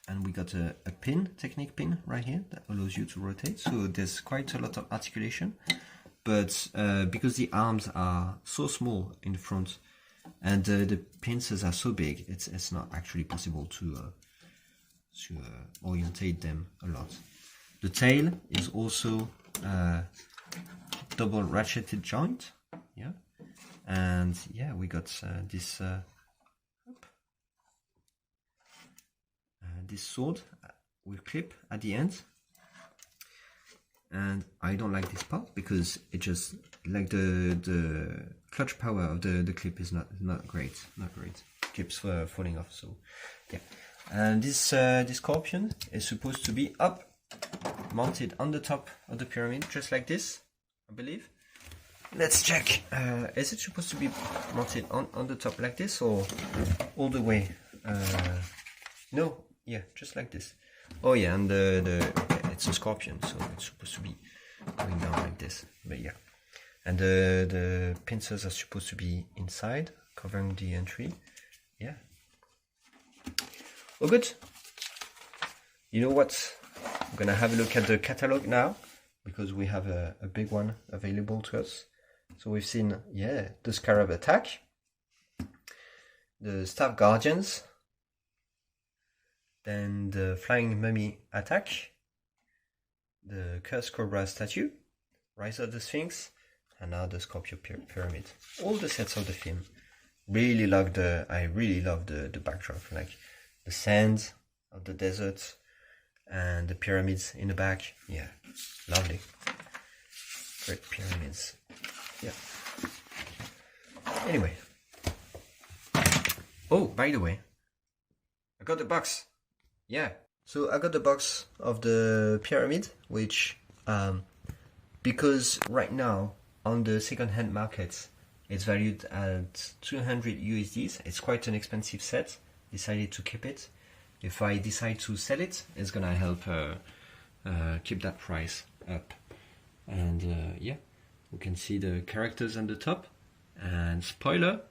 And we got a pin, technique pin right here that allows you to rotate. So there's quite a lot of articulation, but because the arms are so small in the front and the pincers are so big, it's not actually possible to orientate them a lot. The tail is also double ratcheted joint, yeah, and yeah, we got this this sword with clip at the end, and I don't like this part because it just like the clutch power of the clip is not great, keeps falling off. So yeah, and this Scorpion is supposed to be up, mounted on the top of the pyramid, just like this, I believe. Let's check. Is it supposed to be mounted on the top like this or all the way? No, yeah, just like this. Oh yeah, and it's a Scorpion, so it's supposed to be going down like this. But yeah, and the pincers are supposed to be inside, covering the entry. Yeah. Oh, good. You know what? I'm gonna have a look at the catalog now because we have a big one available to us. So we've seen, yeah, the Scarab Attack, the Staff Guardians, then the Flying Mummy Attack, the Cursed Cobra Statue, Rise of the Sphinx, and now the Scorpio Pyramid. All the sets of the film. I really love the backdrop, like the sands of the desert and the pyramids in the back. Yeah, lovely. Great pyramids. Yeah. Anyway. Oh, by the way, I got the box. Yeah. So I got the box of the pyramid, which, because right now on the second-hand market, it's valued at 200 USDs. It's quite an expensive set. Decided to keep it. If I decide to sell it, it's gonna help keep that price up. And yeah, we can see the characters on the top. And spoiler,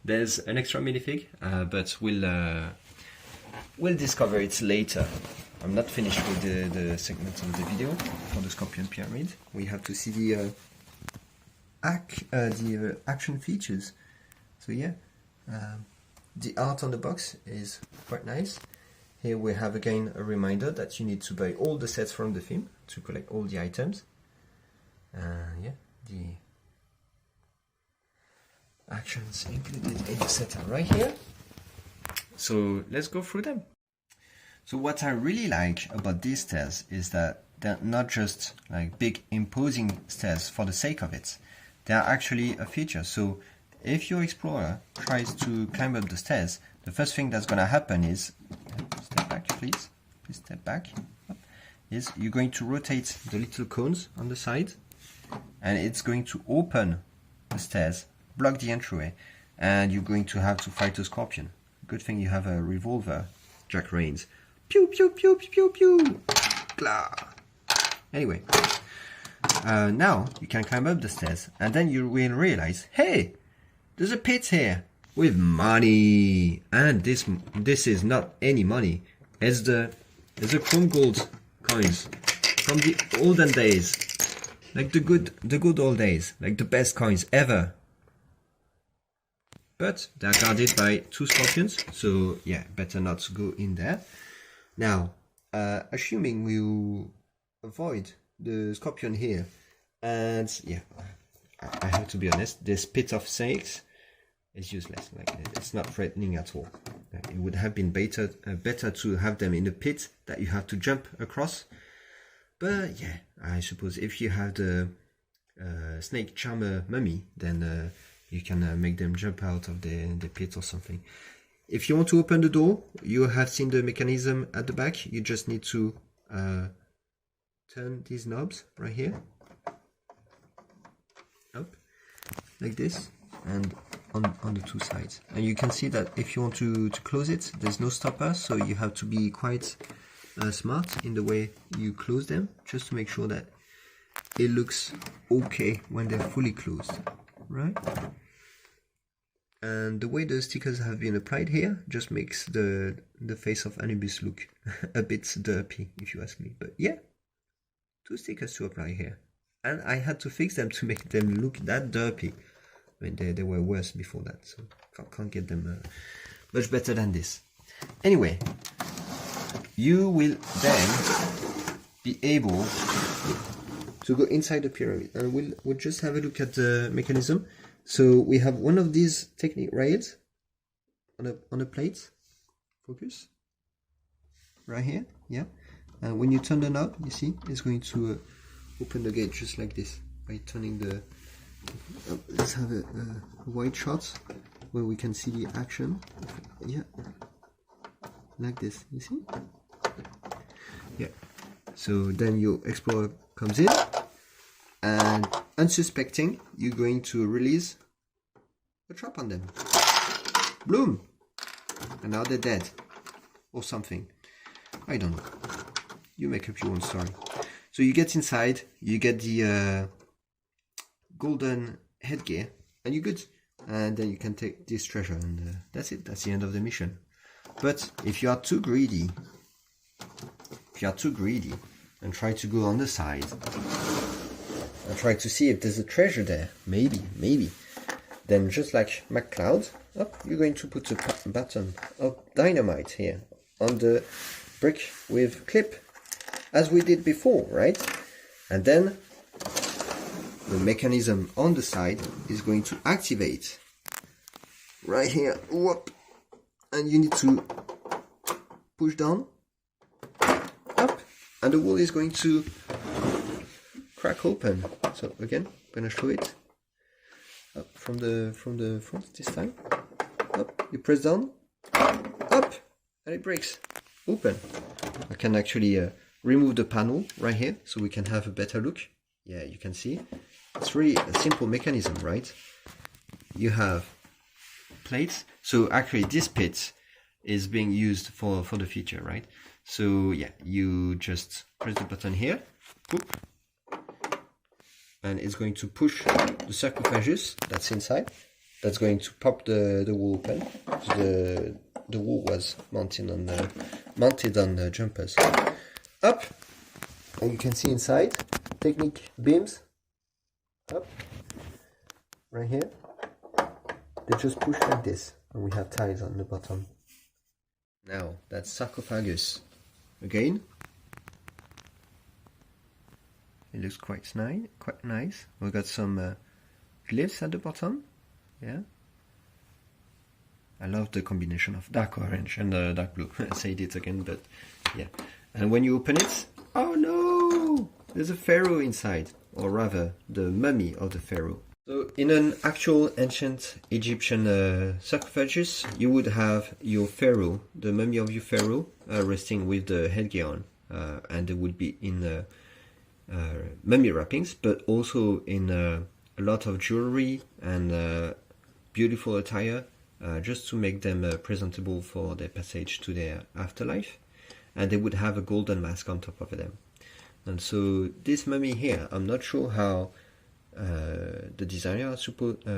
there's an extra minifig, but we'll discover it later. I'm not finished with the segment of the video for the Scorpion Pyramid. We have to see the action features. So yeah, the art on the box is quite nice. Here we have again a reminder that you need to buy all the sets from the film to collect all the items. Yeah, the actions included in the set are right here. So let's go through them. So what I really like about these stairs is that they're not just like big imposing stairs for the sake of it. They are actually a feature. So if your explorer tries to climb up the stairs, the first thing that's going to happen is, step back please step back, is you're going to rotate the little cones on the side and it's going to open the stairs, block the entryway, and you're going to have to fight a Scorpion. Good thing you have a revolver, Jack Rains. Pew pew pew pew pew pew. Blah. Anyway, now you can climb up the stairs, and then you will realize, hey, there's a pit here with money, and this is not any money. It's the chrome gold coins from the olden days, like the good old days, like the best coins ever. But they're guarded by 2 Scorpions, so yeah, better not to go in there. Now, assuming we avoid the Scorpion here, and yeah, I have to be honest, this pit of snakes is useless. Like, it's not threatening at all. It would have been better to have them in a pit that you have to jump across. But yeah, I suppose if you have the snake charmer mummy, then you can make them jump out of the pit or something. If you want to open the door, you have seen the mechanism at the back. You just need to turn these knobs right here up like this, and on the two sides. And you can see that if you want to close it, there's no stopper, so you have to be quite smart in the way you close them, just to make sure that it looks okay when they're fully closed, right? And the way the stickers have been applied here just makes the face of Anubis look a bit derpy, if you ask me. But yeah, 2 stickers to apply here. And I had to fix them to make them look that derpy. I mean, they were worse before that, so can't get them much better than this. Anyway, you will then be able to go inside the pyramid, and we'll just have a look at the mechanism. So we have one of these Technic rails on a plate. Focus. Right here, yeah. And when you turn the knob, you see, it's going to open the gate just like this by turning the... let's have a wide shot where we can see the action. Yeah, like this, you see? Yeah. So then your explorer comes in, and unsuspecting, you're going to release a trap on them. Bloom! And now they're dead. Or something. I don't know. You make up your own story. So you get inside, you get the golden headgear, and you're good. And then you can take this treasure, and that's it. That's the end of the mission. But if you are too greedy, and try to go on the side, and try to see if there's a treasure there, maybe, then just like McCloud, you're going to put a button of dynamite here on the brick with clip, as we did before, right? And then the mechanism on the side is going to activate right here. Whoop. And you need to push down, up, and the wall is going to crack open. So again, I'm gonna show it up from the front this time. Up, you press down, up, and it breaks open. I can actually remove the panel right here so we can have a better look. Yeah, you can see it's really a simple mechanism, right? You have plates. So actually this pit is being used for the feature, right? So yeah, you just press the button here, whoop, and it's going to push the sarcophagus that's inside. That's going to pop the wall open. The wall was mounted on the jumpers. Up, and you can see inside Technic beams. Up, right here. They just push like this, and we have ties on the bottom. Now that's sarcophagus. Again, it looks quite nice. We've got some glyphs at the bottom. Yeah, I love the combination of dark orange and dark blue. I said it again, but yeah. And when you open it, oh no, there's a pharaoh inside, or rather, the mummy of the pharaoh. So in an actual ancient Egyptian sarcophagus, you would have your pharaoh, the mummy of your pharaoh, resting with the headgear on, and they would be in mummy wrappings, but also in a lot of jewelry and beautiful attire, just to make them presentable for their passage to their afterlife. And they would have a golden mask on top of them. And so this mummy here, I'm not sure how the designer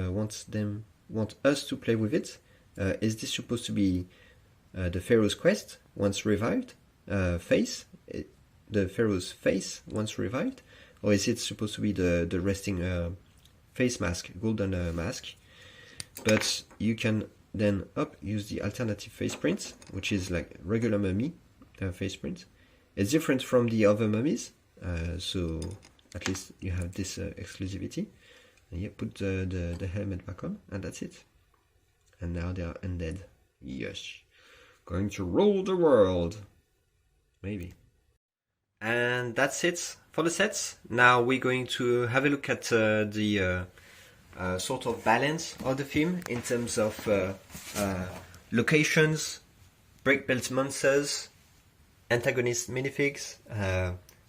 want us to play with it. Is this supposed to be the Pharaoh's quest once revived? The Pharaoh's face once revived? Or is it supposed to be the resting face mask, golden mask? But you can then use the alternative face print, which is like regular mummy face print. It's different from the other mummies, so at least you have this exclusivity. And you put the helmet back on, and that's it. And now they are undead. Yes. going to rule the world. Maybe. And that's it for the sets. Now we're going to have a look at the sort of balance of the theme in terms of locations, break-built monsters, antagonist minifigs,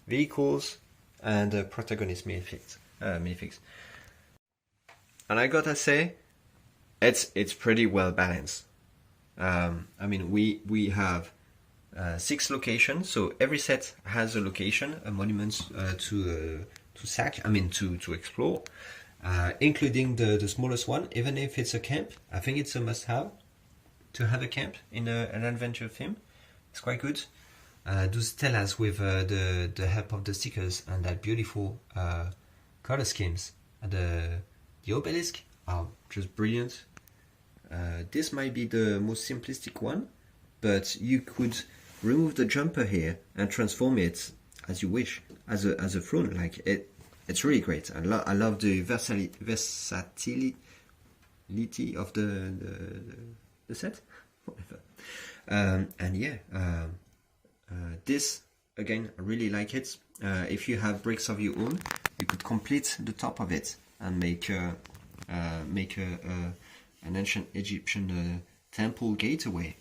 vehicles, and protagonist minifigs. And I gotta say, it's pretty well balanced. I mean, we have 6 locations, so every set has a location, a monument to sack. I mean, to explore, including the smallest one. Even if it's a camp, I think it's a must-have to have a camp in an adventure theme. It's quite good. Those telas with the help of the stickers and that beautiful color schemes. The obelisk are just brilliant. This might be the most simplistic one, but you could remove the jumper here and transform it as you wish, as a throne. Like it's really great. I love the versatility of the set. Whatever. And yeah, this again, I really like it. If you have bricks of your own, you could complete the top of it and make an ancient Egyptian temple gateway,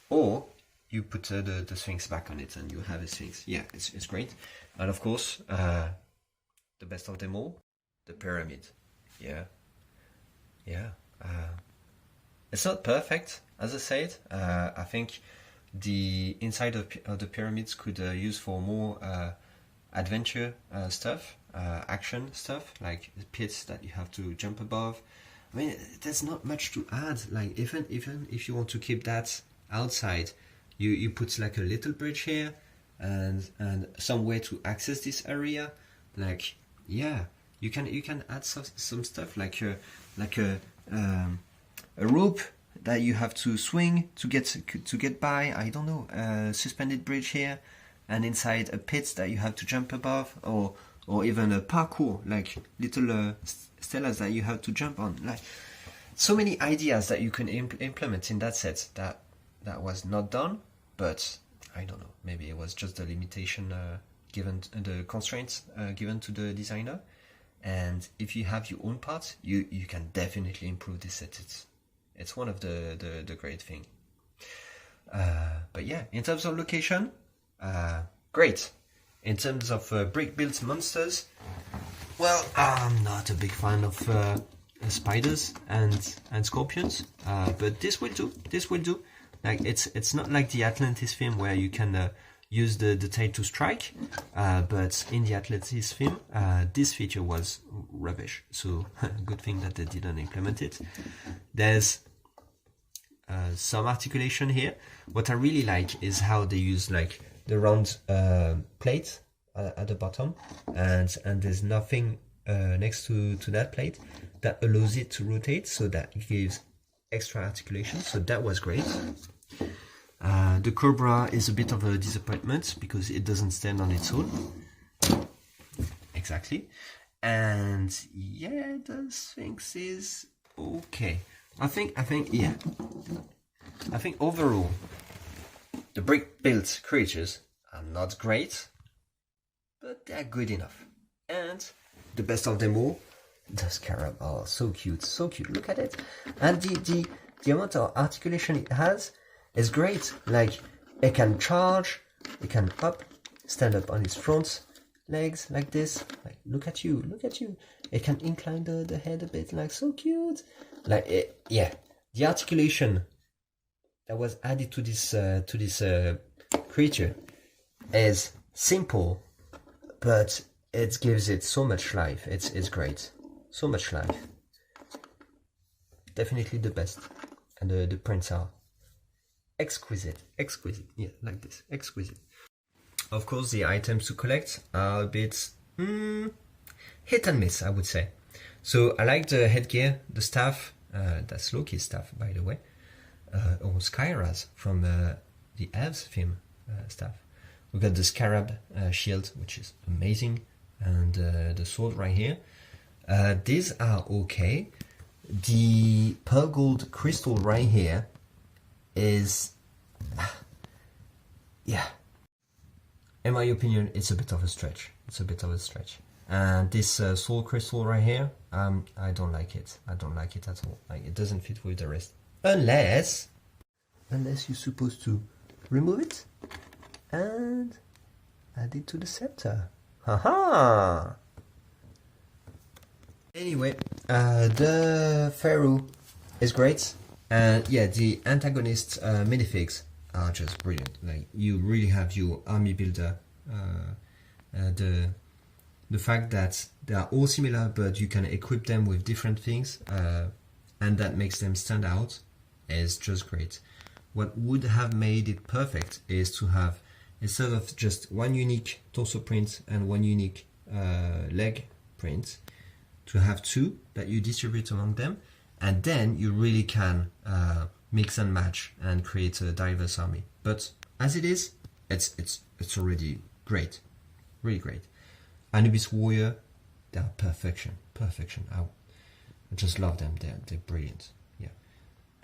or you put the Sphinx back on it and you have a Sphinx. Yeah, it's great. And of course, the best of them all, the pyramid. Yeah. It's not perfect, as I said. I think the inside of the pyramids could use for more adventure stuff, action stuff, like pits that you have to jump above. I mean, there's not much to add. Like even if you want to keep that outside, you put like a little bridge here and some way to access this area. Like yeah, you can add some stuff like a rope that you have to swing to get by. I don't know, a suspended bridge here, and inside a pit that you have to jump above, or even a parkour, like little stelas that you have to jump on. Like so many ideas that you can implement in that set that was not done, but I don't know, maybe it was just the limitation given, the constraints given to the designer. And if you have your own parts, you can definitely improve this set. It's one of the great thing. But yeah, in terms of location, great. In terms of brick-built monsters, well, I'm not a big fan of spiders and scorpions, but this will do. This will do. Like it's not like the Atlantis film where you can use the tail to strike, but in the Atlantis film, this feature was rubbish. So good thing that they didn't implement it. There's some articulation here. What I really like is how they use like the round plate at the bottom, and there's nothing next to that plate that allows it to rotate, so that gives extra articulation. So that was great. The Cobra is a bit of a disappointment because it doesn't stand on its own. Exactly. And yeah, the Sphinx is okay. I think overall the brick-built creatures are not great, but they're good enough. And the best of them all, the Scarab. Oh, so cute, so cute. Look at it. And the amount of articulation it has is great. Like it can charge, it can stand up on its front legs like this. Like look at you, look at you. It can incline the head a bit, like so cute. Like it, yeah, the articulation that was added to this creature is simple, but it gives it so much life. It's great, so much life. Definitely the best, and the prints are exquisite. Yeah, like this, exquisite. Of course, the items to collect are a bit hit and miss, I would say. So I like the headgear, the staff. That's Loki's staff, by the way, or Skyra's from the Elves film staff. We got the Scarab shield, which is amazing, and the sword right here. These are okay. The pearl gold crystal right here is Yeah. In my opinion, it's a bit of a stretch. It's a bit of a stretch. And this soul crystal right here, I don't like it. I don't like it at all. Like, it doesn't fit with the rest. Unless you're supposed to remove it and add it to the center. Haha! Anyway, the Pharaoh is great. And yeah, the antagonist minifigs are just brilliant. Like, you really have your army builder. The fact that they are all similar, but you can equip them with different things, and that makes them stand out, is just great. What would have made it perfect is to have, instead of just one unique torso print and one unique leg print, to have two that you distribute among them, and then you really can mix and match and create a diverse army. But as it is, it's already great, really great. Anubis Warrior, they are perfection. I just love them. They're brilliant. Yeah.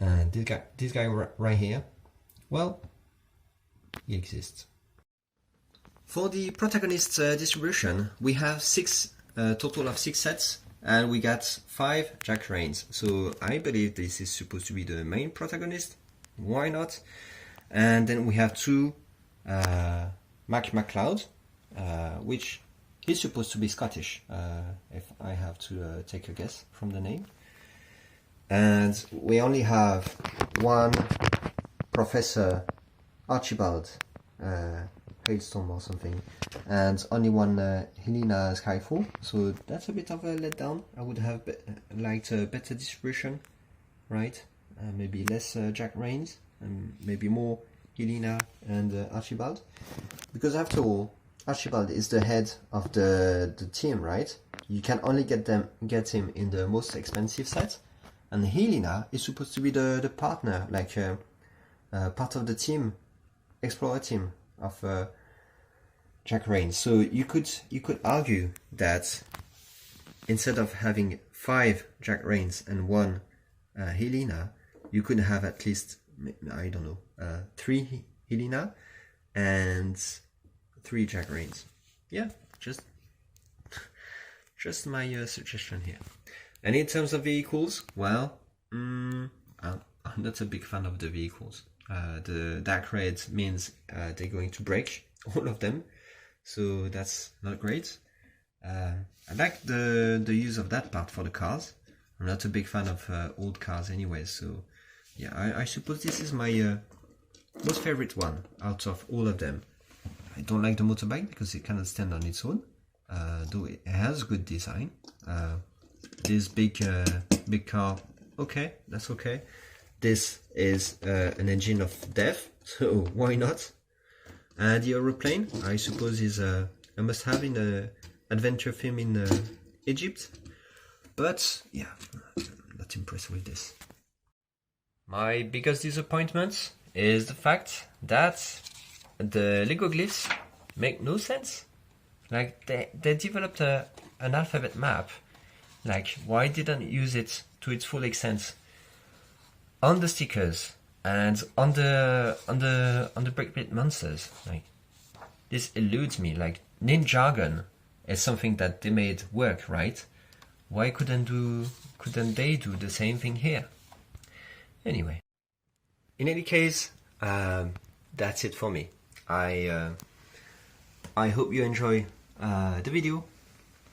And this guy right here, well, he exists. For the protagonist distribution, we have total of 6 sets, and we got 5 Jack Rains. So I believe this is supposed to be the main protagonist. Why not? And then we have 2 Mac MacLeod, which he's supposed to be Scottish, if I have to take a guess from the name. And we only have 1 Professor Archibald Hailstorm or something, and only 1 Helena Skyfall. So that's a bit of a letdown. I would have liked a better distribution, right? Maybe less Jack Rains, and maybe more Helena and Archibald. Because after all, Archibald is the head of the team, right? You can only get him in the most expensive set, and Helena is supposed to be the partner, like part of the team, explorer team of Jack Rains. So you could argue that instead of having 5 Jack Rains and 1 Helena, you could have at least, I don't know, 3 Helena and 3 Jack Rains. Yeah, just my suggestion here. And in terms of vehicles, well, I'm not a big fan of the vehicles. The dark red means they're going to break, all of them, so that's not great. I like the use of that part for the cars. I'm not a big fan of old cars anyway, so yeah, I suppose this is my most favorite one out of all of them. I don't like the motorbike because it cannot stand on its own, though it has good design. This big car, okay, that's okay. This is an engine of death, so why not? The aeroplane, I suppose, is a must-have in an adventure film in Egypt. But yeah, I'm not impressed with this. My biggest disappointment is the fact that the Lego glyphs make no sense. Like, they developed an alphabet map. Like, why didn't you use it to its full extent on the stickers and on the Brickbit monsters? Like, this eludes me. Like, Ninjagon is something that they made work, right? Why couldn't they do the same thing here? Anyway, in any case, that's it for me. I hope you enjoy the video.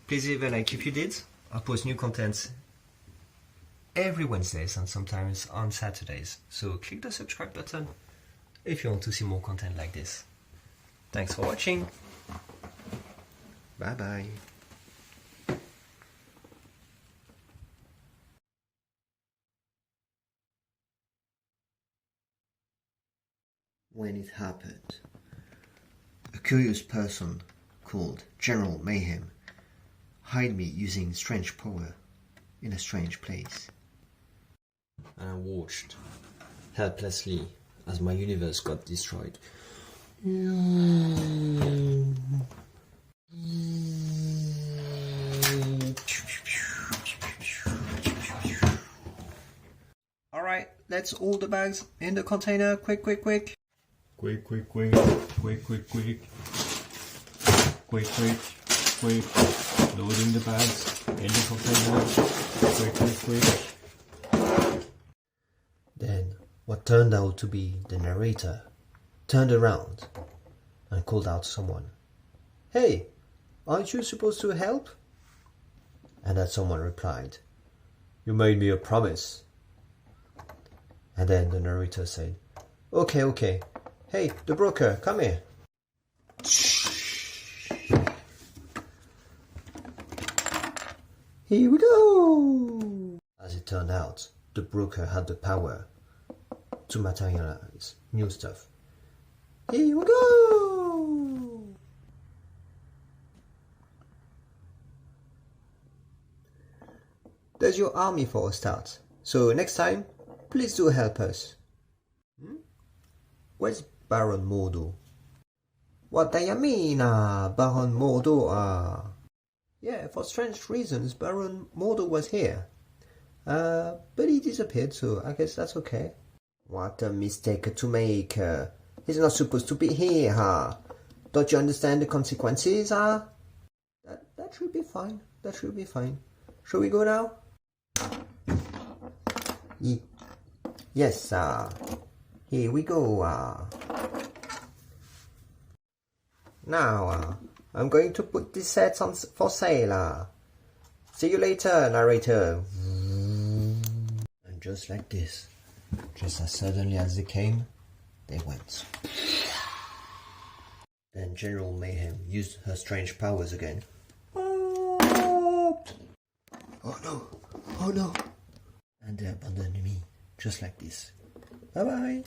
Please leave a like if you did. I post new content every Wednesdays and sometimes on Saturdays. So click the subscribe button if you want to see more content like this. Thanks for watching. Bye bye. When it happened, a curious person called General Mayhem hired me using strange power in a strange place. And I watched helplessly as my universe got destroyed. Alright, let's all the bags in the container, quick. Quick, quick, quick, quick, quick, quick, quick, quick, quick, loading the bags in the container, quick, quick, quick. Then what turned out to be the narrator turned around and called out to someone. Hey, aren't you supposed to help? And that someone replied, You made me a promise. And then the narrator said, Okay. Hey, the broker, come here. Here we go! As it turned out, the broker had the power to materialize new stuff. Here we go! There's your army for a start. So next time, please do help us. Where's Baron Mordo? What do you mean, Baron Mordo? Yeah, for strange reasons, Baron Mordo was here. But he disappeared, so I guess that's okay. What a mistake to make. He's not supposed to be here, Don't you understand the consequences, That should be fine. That should be fine. Shall we go now? Yes, here we go, Now, I'm going to put these sets on for sale, See you later, narrator. And just like this, just as suddenly as they came, they went. Then General Mayhem used her strange powers again. Oh no. And they abandoned me, just like this. Bye bye.